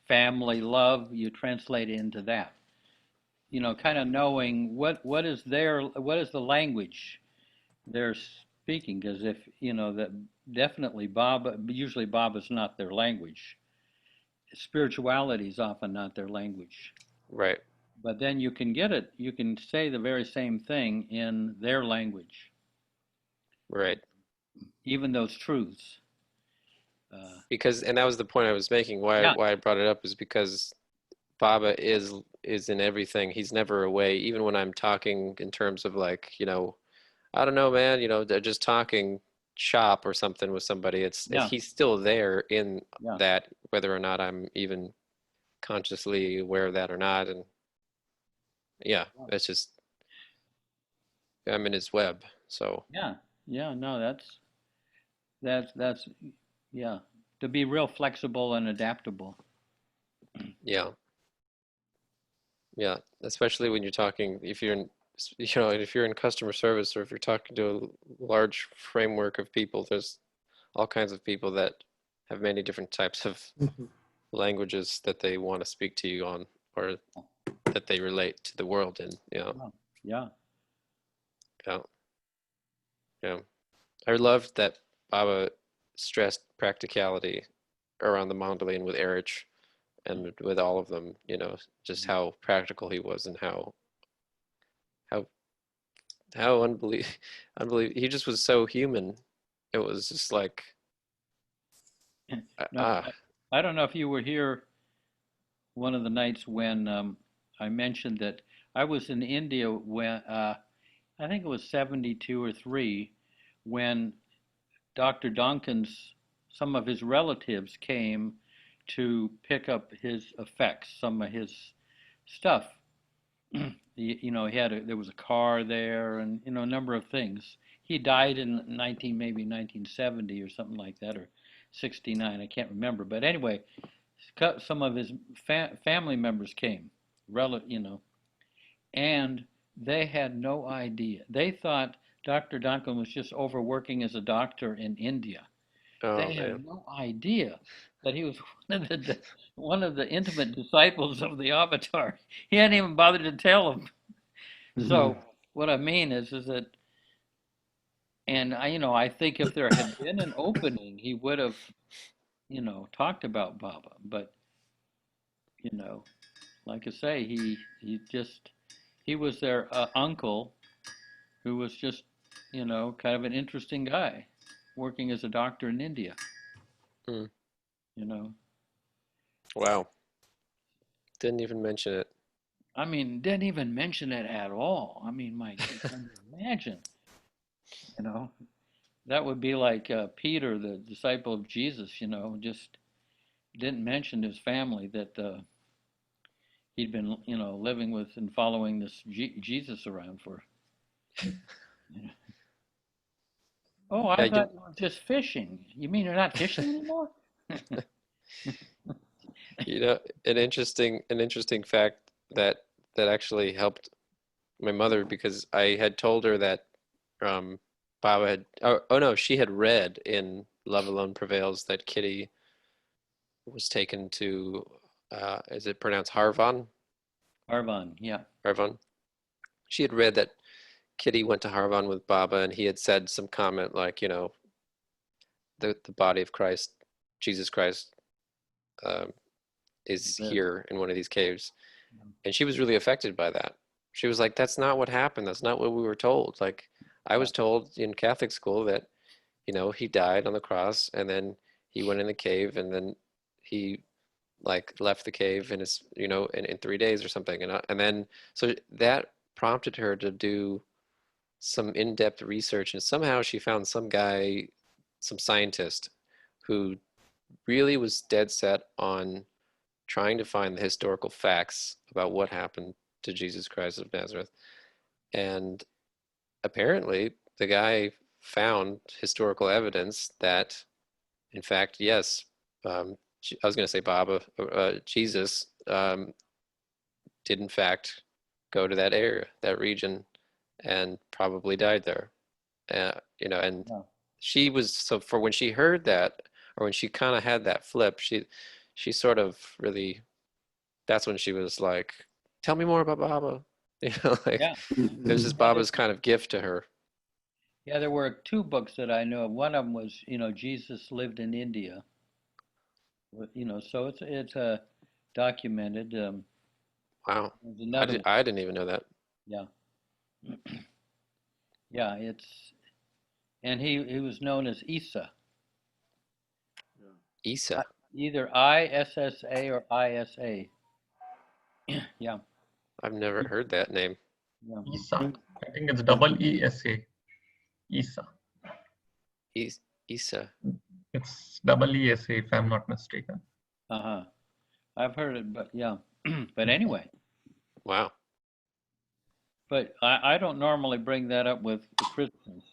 Speaker 1: family love, you translate into that. Kind of knowing what is the language they're speaking, because if that definitely usually Baba's not their language. Spirituality is often not their language.
Speaker 13: Right.
Speaker 1: But then you can say the very same thing in their language.
Speaker 13: Right.
Speaker 1: Even those truths.
Speaker 13: And that was the point I was making. Why I brought it up is because Baba is in everything. He's never away. Even when I'm talking in terms of like, I don't know, man, they're just talking shop or something with somebody. He's still there in that, whether or not I'm even consciously aware of that or not. And it's just, I'm in his web. So
Speaker 1: no, that's to be real flexible and adaptable.
Speaker 13: Yeah, especially when you're talking, if you're in customer service, or if you're talking to a large framework of people, there's all kinds of people that have many different types of languages that they want to speak to you on, or that they relate to the world in.
Speaker 1: Yeah.
Speaker 13: I loved that Baba stressed practicality around the Mondelein with Erich and with all of them, just how practical he was, and how unbelievable. He just was so human. It was just like,
Speaker 1: I don't know if you were here one of the nights when I mentioned that I was in India when I think it was 72 or 3 when Dr. Duncan's some of his relatives came to pick up his effects, some of his stuff. There was a car there, and a number of things. He died in maybe 1970 or something like that, or 69. I can't remember. But anyway, some of his family members came, and they had no idea. They thought Dr. Duncan was just overworking as a doctor in India. They had no idea that he was one of the intimate disciples of the Avatar. He hadn't even bothered to tell them. So what I mean is that, and I think if there had been an opening, he would have, talked about Baba. But like I say, he was their uncle, who was just, kind of an interesting guy, working as a doctor in India.
Speaker 13: Wow. Didn't even mention it.
Speaker 1: I mean, didn't even mention it at all. I mean, imagine, That would be like Peter, the disciple of Jesus, just didn't mention his family that he'd been, living with and following this Jesus around for. Oh, I thought you were just fishing. You mean you're not fishing anymore?
Speaker 14: An interesting fact that actually helped my mother, because I had told her that Baba had, oh no, she had read in Love Alone Prevails that Kitty was taken to, is it pronounced Harvan?
Speaker 1: Harvan, yeah.
Speaker 14: Harvan. She had read that Kitty went to Harvan with Baba, and he had said some comment like, the body of Christ, Jesus Christ, is here in one of these caves. And she was really affected by that. She was like, that's not what happened. That's not what we were told. Like, I was told in Catholic school that, he died on the cross, and then he went in the cave, and then he like left the cave in his, in 3 days or something. And then, so that prompted her to do some in-depth research, and somehow she found some guy, some scientist, who really was dead set on trying to find the historical facts about what happened to Jesus Christ of Nazareth. And apparently the guy found historical evidence that, in fact, yes, I was going to say Baba, Jesus did in fact go to that area, that region, and probably died there. And she was, so for when she heard that, or when she kind of had that flip, she sort of really, that's when she was like, tell me more about Baba. It was just Baba's kind of gift to her.
Speaker 1: Yeah, there were 2 books that I know of. One of them was, Jesus lived in India. So it's documented.
Speaker 14: Wow, I didn't even know that.
Speaker 1: Yeah. Yeah, and he was known as Isa.
Speaker 14: Isa.
Speaker 1: Either ISSA or ISA. Yeah.
Speaker 14: I've never heard that name.
Speaker 1: Yeah.
Speaker 4: Isa. I think it's double ESA. Isa.
Speaker 14: Isa.
Speaker 4: It's double ESA if I'm not mistaken.
Speaker 1: Uh-huh. I've heard it, but yeah. But anyway.
Speaker 14: Wow.
Speaker 1: But I don't normally bring that up with Christians,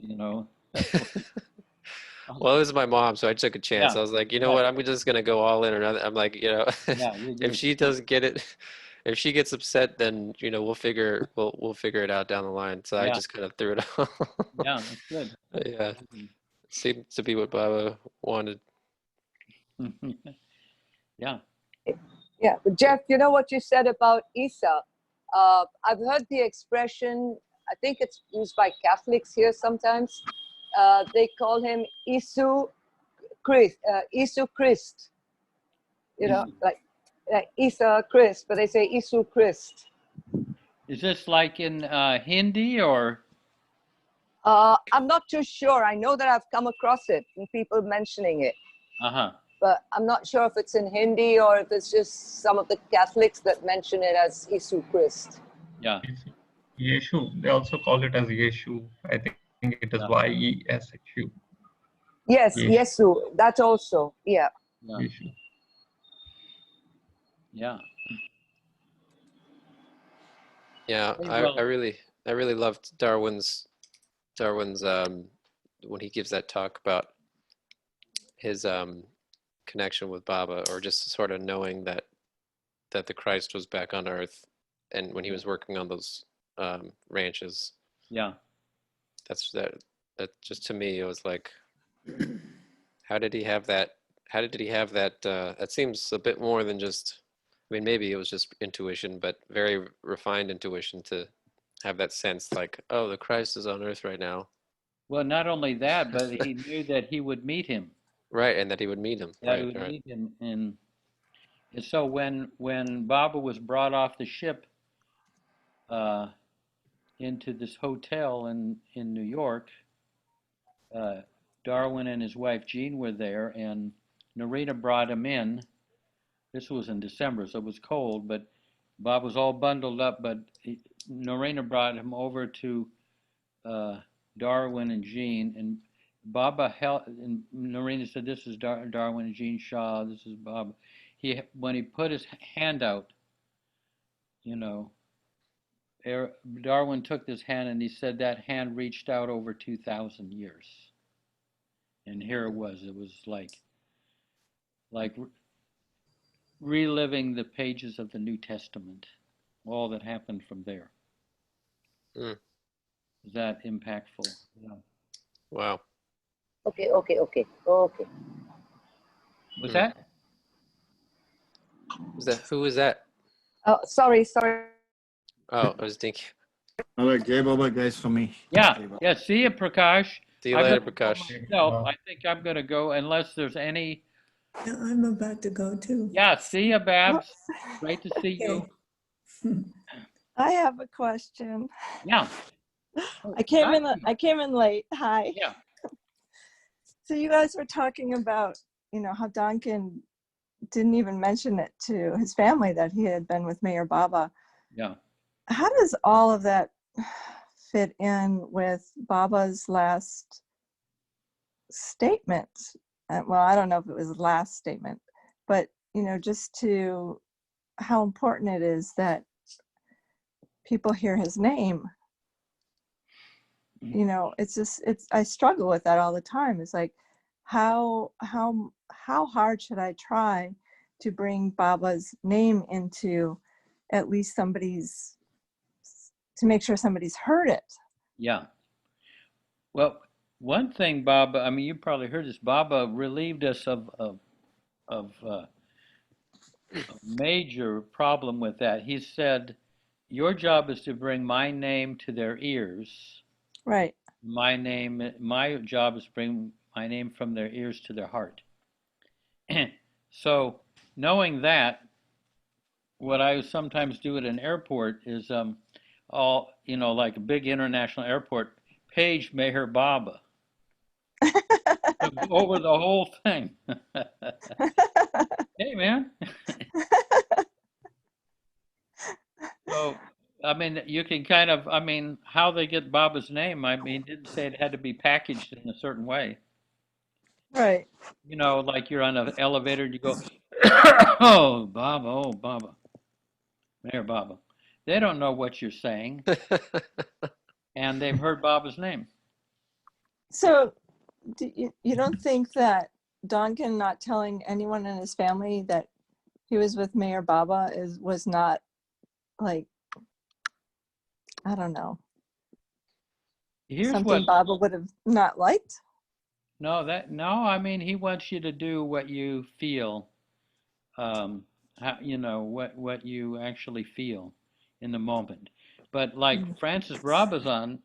Speaker 14: Well, it was my mom, so I took a chance.
Speaker 1: Yeah.
Speaker 14: I was like, what, I'm just gonna go all in, or not. I'm like, if she doesn't get it, if she gets upset, then we'll figure it out down the line. So I just kind of threw it all.
Speaker 1: Yeah, that's good.
Speaker 14: Yeah, seemed to be what Baba wanted.
Speaker 1: Yeah.
Speaker 7: Yeah, but Jeff, you know what you said about Isa? I've heard the expression, I think it's used by Catholics here sometimes. They call him Isu Christ, Isu Christ. Like Isa Christ, but they say Isu Christ.
Speaker 1: Is this like in Hindi or?
Speaker 7: I'm not too sure. I know that I've come across it and people mentioning it.
Speaker 1: Uh-huh.
Speaker 7: But I'm not sure if it's in Hindi or if it's just some of the Catholics that mention it as Isu Christ.
Speaker 1: Yeah.
Speaker 4: Yeshu. They also call it as Yeshu. I think it is Yeshu.
Speaker 7: Yes, Yesu. That also. Yeah.
Speaker 4: Yeshu.
Speaker 1: Yeah.
Speaker 14: Yeah, I really loved Darwin's when he gives that talk about his connection with Baba, or just sort of knowing that the Christ was back on Earth, and when he was working on those ranches.
Speaker 1: Yeah.
Speaker 14: That just, to me, it was like, how did he have that? How did he have that? That seems a bit more than just, I mean, maybe it was just intuition, but very refined intuition to have that sense like, oh, the Christ is on Earth right now.
Speaker 1: Well, not only that, but he knew that he would meet him.
Speaker 14: Right, and that he would meet him.
Speaker 1: That he would meet him. And so when Baba was brought off the ship into this hotel in New York, Darwin and his wife Jean were there, and Narita brought him in. This was in December, so it was cold, but Bob was all bundled up, but Narita brought him over to Darwin and Jean, Baba held, and Narina said, "This is Darwin and Jean Shaw. This is Baba." When he put his hand out, you know, Darwin took this hand and he said that hand reached out over 2,000 years, and here it was. It was like reliving the pages of the New Testament, all that happened from there.
Speaker 14: Mm.
Speaker 1: Is that impactful? Yeah.
Speaker 14: Wow.
Speaker 7: Okay.
Speaker 1: Was that?
Speaker 14: Who was that?
Speaker 7: Oh, sorry.
Speaker 14: Oh, I was thinking.
Speaker 3: All right, Jai Baba, guys, for me.
Speaker 1: Yeah. Yeah. See you, Prakash.
Speaker 14: See you
Speaker 1: I'm
Speaker 14: later,
Speaker 1: gonna go
Speaker 14: Prakash.
Speaker 1: myself. I think I'm gonna go unless there's any.
Speaker 6: No, I'm about to go too.
Speaker 1: Yeah. See you, Babs. Great to see you.
Speaker 15: I have a question.
Speaker 1: Yeah.
Speaker 15: I came in late. Hi.
Speaker 1: Yeah.
Speaker 15: So you guys were talking about, how Duncan didn't even mention it to his family that he had been with Mayor Baba.
Speaker 1: Yeah.
Speaker 15: How does all of that fit in with Baba's last statement? Well, I don't know if it was the last statement, but, just to how important it is that people hear his name. I struggle with that all the time. It's like, how hard should I try to bring Baba's name into at least to make sure somebody's heard it?
Speaker 1: Yeah. Well, one thing, Baba, I mean, you probably heard this. Baba relieved us of a major problem with that. He said, "Your job is to bring my name to their ears.
Speaker 15: Right.
Speaker 1: My job is to bring my name from their ears to their heart." So, knowing that, what I sometimes do at an airport is like a big international airport, page Mayor Baba. To go over the whole thing. Hey, man. So, I mean, you can how they get Baba's name, I mean, didn't say it had to be packaged in a certain way.
Speaker 15: Right.
Speaker 1: Like you're on an elevator and you go, oh, Baba, Mayor Baba. They don't know what you're saying, and they've heard Baba's name.
Speaker 15: So you don't think that Duncan not telling anyone in his family that he was with Mayor Baba was not, like, I don't know, something Baba would have not liked?
Speaker 1: No, I mean, he wants you to do what you feel, what you actually feel in the moment. But like Francis Brabazon,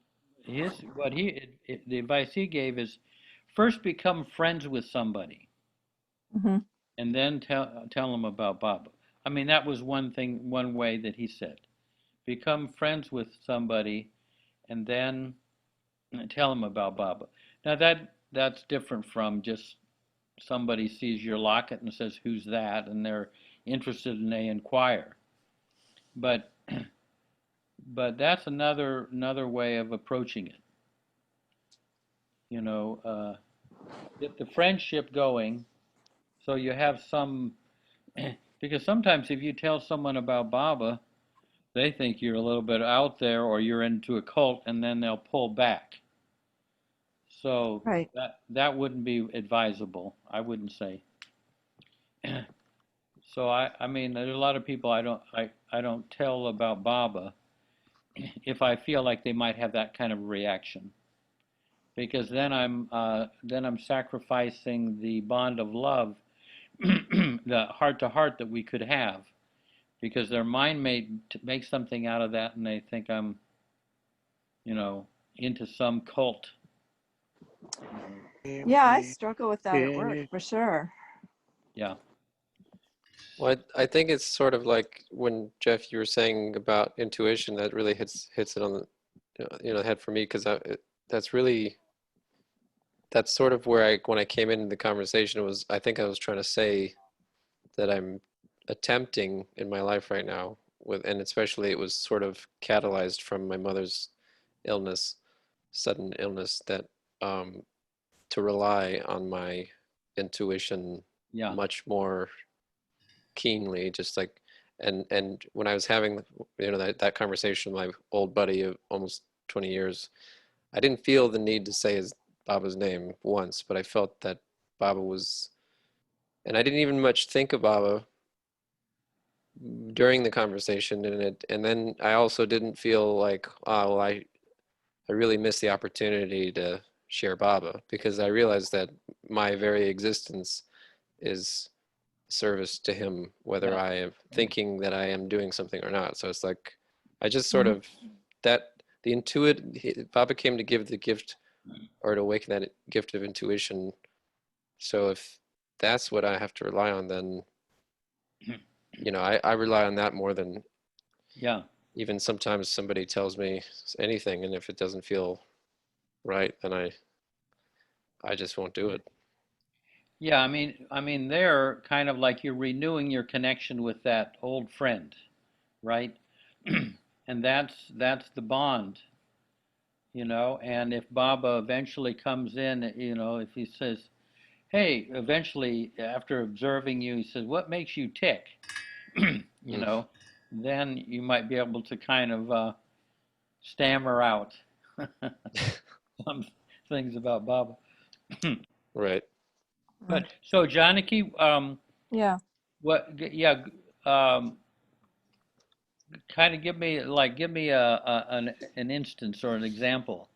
Speaker 1: the advice he gave is first become friends with somebody, and then tell them about Baba. I mean, that was one way that he said, become friends with somebody, and then tell them about Baba. Now that's different from just somebody sees your locket and says, "Who's that?" and they're interested and they inquire. But that's another way of approaching it. Get the friendship going, so you have some. Because sometimes if you tell someone about Baba, they think you're a little bit out there or you're into a cult, and then they'll pull back. So
Speaker 15: right.
Speaker 1: that wouldn't be advisable, I wouldn't say. So I mean, there's a lot of people I don't tell about Baba if I feel like they might have that kind of reaction, because then I'm sacrificing the bond of love, the heart to heart that we could have, because their mind may make something out of that and they think I'm, into some cult.
Speaker 15: Yeah, I struggle with that at work for sure.
Speaker 1: Yeah.
Speaker 14: Well, I think it's sort of like when Jeff, you were saying about intuition, that really hits it on the head for me, because that's sort of where when I came into the conversation I think I was trying to say that I'm attempting in my life right now and especially it was sort of catalyzed from my mother's sudden illness, that to rely on my intuition
Speaker 1: Yeah.
Speaker 14: much more keenly, just like, and when I was having, you know, that conversation with my old buddy of almost 20 years, I didn't feel the need to say Baba's name once, but I felt that Baba was, and I didn't even much think of Baba during the conversation, and then I also didn't feel like, oh, well, I really missed the opportunity to share Baba, because I realized that my very existence is service to him, whether
Speaker 1: Yeah.
Speaker 14: I am thinking that I am doing something or not. So it's like, I just sort
Speaker 15: Mhm.
Speaker 14: of, that the Baba came to give the gift, or to awaken that gift of intuition. So if that's what I have to rely on, then, you know, I rely on that more than,
Speaker 1: Yeah.
Speaker 14: even sometimes somebody tells me anything, and if it doesn't feel right, then I just won't do it.
Speaker 1: Yeah, I mean, they're kind of like you're renewing your connection with that old friend, right? And that's the bond, you know. And if Baba eventually comes in, you know, if he says, "Hey," eventually after observing you, he says, "What makes you tick?" You know, then you might be able to kind of stammer out some things about Baba.
Speaker 14: Right.
Speaker 1: But so, Janaki,
Speaker 15: Yeah.
Speaker 1: what? Yeah, um, kind of give me an instance or an example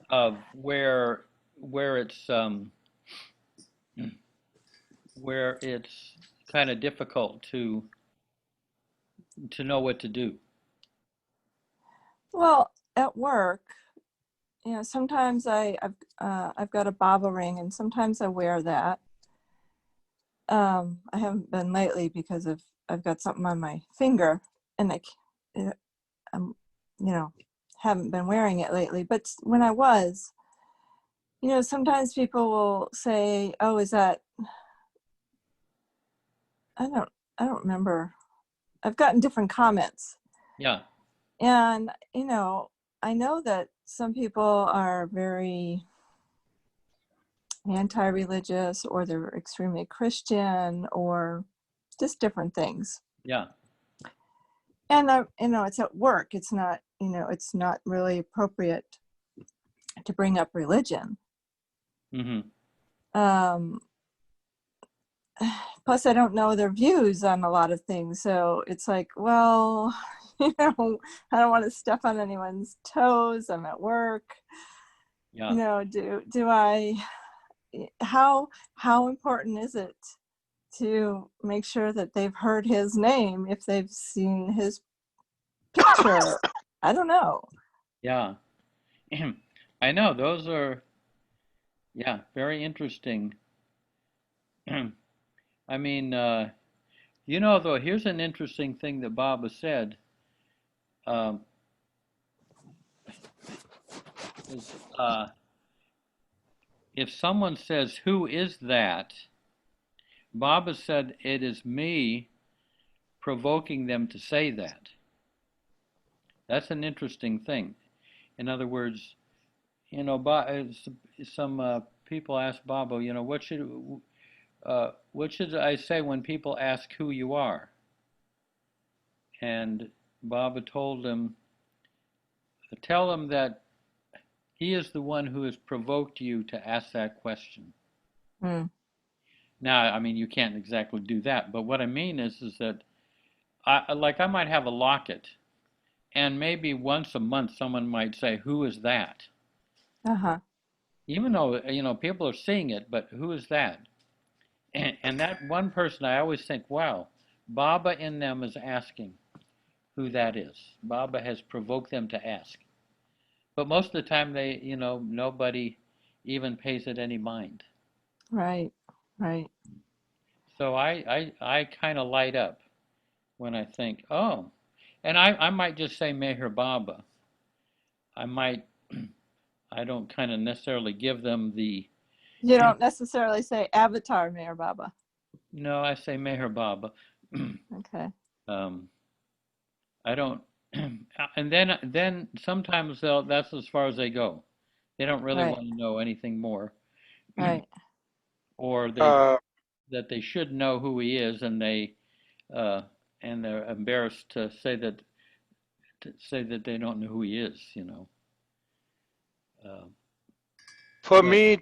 Speaker 1: of where it's where it's kind of difficult to know what to do.
Speaker 15: Well, at work, you know, sometimes I've got a Baba ring, and sometimes I wear that. I haven't been lately because I've got something on my finger, and I'm, you know, haven't been wearing it lately. But when I was, you know, sometimes people will say, "Oh, is that?" I don't remember. I've gotten different comments,
Speaker 1: Yeah,
Speaker 15: and you know, I know that some people are very anti-religious, or they're extremely Christian, or just different things.
Speaker 1: yeah,
Speaker 15: And you know, it's at work. It's not, you know, it's not really appropriate to bring up religion.
Speaker 1: mm-hmm.
Speaker 15: Plus, I don't know their views on a lot of things, so it's like, well, you know, I don't want to step on anyone's toes. I'm at work.
Speaker 1: Yeah.
Speaker 15: You know, do I? How important is it to make sure that they've heard his name if they've seen his picture? I don't know.
Speaker 1: Yeah. I know those are, yeah, very interesting. I mean, you know, though, here's an interesting thing that Baba said. Um, is, if someone says, "Who is that?" Baba said, "It is me provoking them to say that." That's an interesting thing. In other words, you know, some people ask Baba, you know, what should I say when people ask who you are? And Baba told him, tell them that he is the one who has provoked you to ask that question. Now, I mean, you can't exactly do that, but what I mean is that I might have a locket, and maybe once a month someone might say, "Who is that?" Even though, you know, people are seeing it, but who is that? And that one person, I always think, wow, Baba in them is asking who that is. Baba has provoked them to ask. But most of the time, they, you know, nobody even pays it any mind.
Speaker 15: Right.
Speaker 1: So I kind of light up when I think, oh, and I might just say Meher Baba. I might, I don't kind of necessarily give them the,
Speaker 15: You don't necessarily say Avatar Mayor Baba.
Speaker 1: no, I say Meher Baba.
Speaker 15: Okay.
Speaker 1: I don't, and then sometimes that's as far as they go. They don't really
Speaker 15: Right.
Speaker 1: want to know anything more,
Speaker 15: Right.
Speaker 1: or that they should know who he is, and they're embarrassed to say that they don't know who he is.
Speaker 11: For
Speaker 1: But
Speaker 11: me,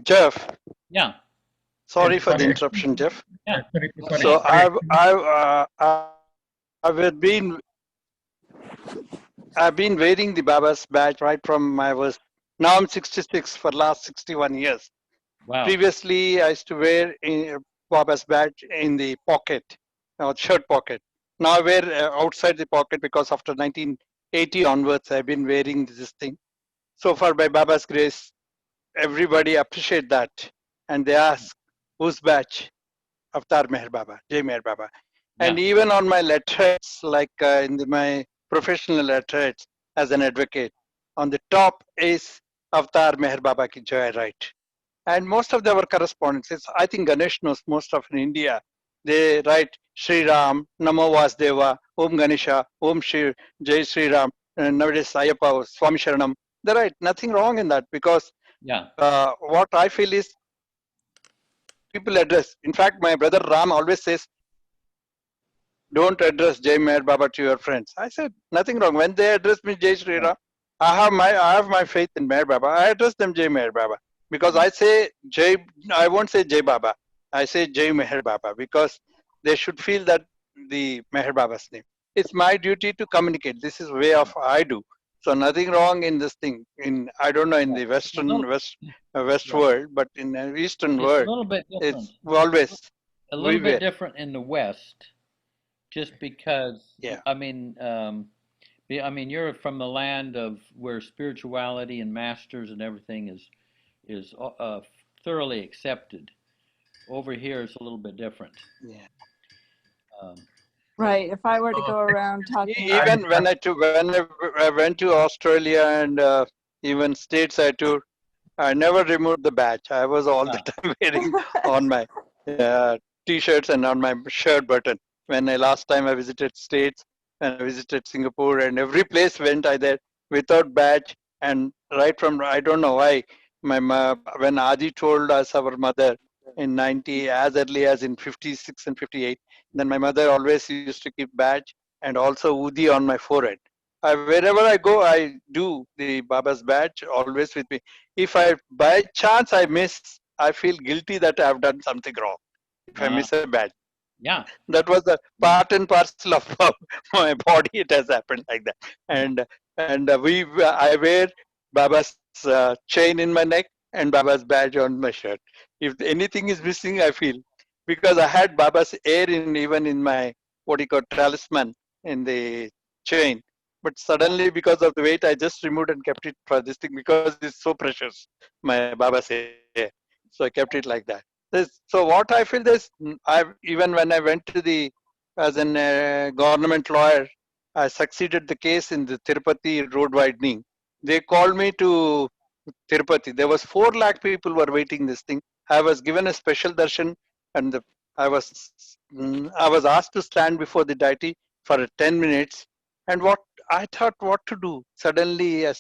Speaker 11: Jeff,
Speaker 1: yeah,
Speaker 11: sorry for the
Speaker 4: Sorry,
Speaker 11: interruption, Jeff.
Speaker 1: yeah.
Speaker 4: sorry.
Speaker 11: So I've been wearing the Baba's badge right from now I'm 66 for last 61 years.
Speaker 1: Wow.
Speaker 11: Previously, I used to wear Baba's badge in the pocket, shirt pocket. Now I wear outside the pocket because after 1980 onwards, I've been wearing this thing. So far, by Baba's grace, everybody appreciate that, and they ask, "Whose badge?" Avatar Meher Baba, Jai Meher Baba. And
Speaker 1: Yeah.
Speaker 11: even on my letterheads, like my professional letterheads as an advocate, on the top is Avatar Meher Baba ki Jai, I write. And most of our correspondences, I think Ganesh knows most of in India, they write Sri Ram, Namo Vasdeva, Om Ganesha, Om Shri, Jai Sri Ram, and nowadays Ayappa, Swami Sharanam. They write nothing wrong in that, because
Speaker 1: Yeah.
Speaker 11: what I feel is people address. In fact, my brother Ram always says, don't address Jai Meher Baba to your friends. I said, nothing wrong. When they address me Jai Sri Ram, I have my faith in Meher Baba. I address them Jai Meher Baba. Because I say Jai, I won't say Jai Baba. I say Jai Meher Baba, because they should feel that the Meher Baba's name. It's my duty to communicate. This is way of I do. So nothing wrong in this thing. I don't know in the West world, but in the Eastern
Speaker 1: It's a
Speaker 11: world,
Speaker 1: little bit different.
Speaker 11: it's always
Speaker 1: A little
Speaker 11: we
Speaker 1: bit
Speaker 11: wear.
Speaker 1: different in the West, just because.
Speaker 11: Yeah.
Speaker 1: I mean, you're from the land of where spirituality and masters and everything is thoroughly accepted. Over here, it's a little bit different.
Speaker 11: Yeah.
Speaker 15: Right. If I were to go around talking about
Speaker 11: Even when I went to Australia and even states I toured, I never removed the badge. I was all the time wearing on my t-shirts and on my shirt button. When last time I visited states and I visited Singapore, and every place went I there without badge, and right from I don't know why when Adi told us, our mother, in 90, as early as in 56 and 58, then my mother always used to keep badge and also Udi on my forehead. Wherever I go, I do the Baba's badge always with me. If I by chance I miss, I feel guilty that I have done something wrong. If I miss a badge,
Speaker 1: Yeah.
Speaker 11: that was the part and parcel of my body. It has happened like that. And I wear Baba's chain in my neck and Baba's badge on my shirt. If anything is missing, I feel, because I had Baba's air even in my what you call talisman in the chain. But suddenly, because of the weight, I just removed and kept it for this thing, because it's so precious, my Baba's hair. So I kept it like that. So what I feel is, even when I went to as an government lawyer, I succeeded the case in the Tirupati road widening. They called me to Tirupati. There was 4 lakh people were waiting this thing. I was given a special darshan, and I was asked to stand before the deity for 10 minutes. And what I thought what to do. Suddenly I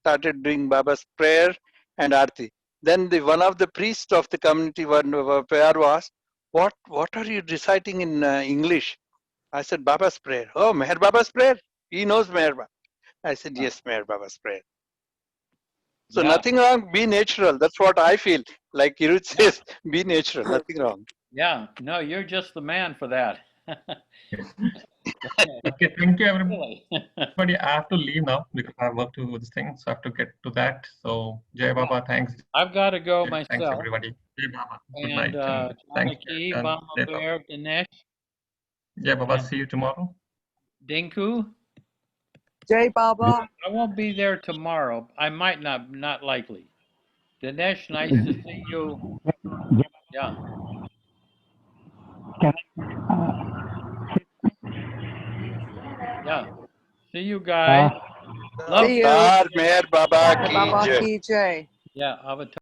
Speaker 11: started doing Baba's prayer and Aarti. Then one of the priests of the community, prayer was, what are you reciting in English? I said, Baba's prayer. Oh, Meher Baba's prayer? He knows Meher Baba. I said, yes, Meher Baba's prayer. So nothing wrong, be natural. That's what I feel. Like Hiruj says, be natural, nothing wrong.
Speaker 1: Yeah, no, you're just the man for that.
Speaker 4: Okay, thank you everybody. I have to leave now because I have work to do this thing, so I have to get to that. So Jai Baba, thanks.
Speaker 1: I've got to go myself.
Speaker 4: Thanks everybody. Jai Baba. Good
Speaker 1: And
Speaker 4: night. And thanks.
Speaker 1: Janaki, Mama Bear, Dinesh.
Speaker 4: Jai Baba, see you tomorrow.
Speaker 1: Dinku.
Speaker 7: Jai Baba.
Speaker 1: I won't be there tomorrow. I might not likely. Dinesh, nice to see you. Yeah. Yeah. See you guys.
Speaker 7: See you.
Speaker 11: Avatar Meher Baba
Speaker 7: Baba
Speaker 11: ki jai.
Speaker 7: ki jai.
Speaker 1: Yeah, Avatar.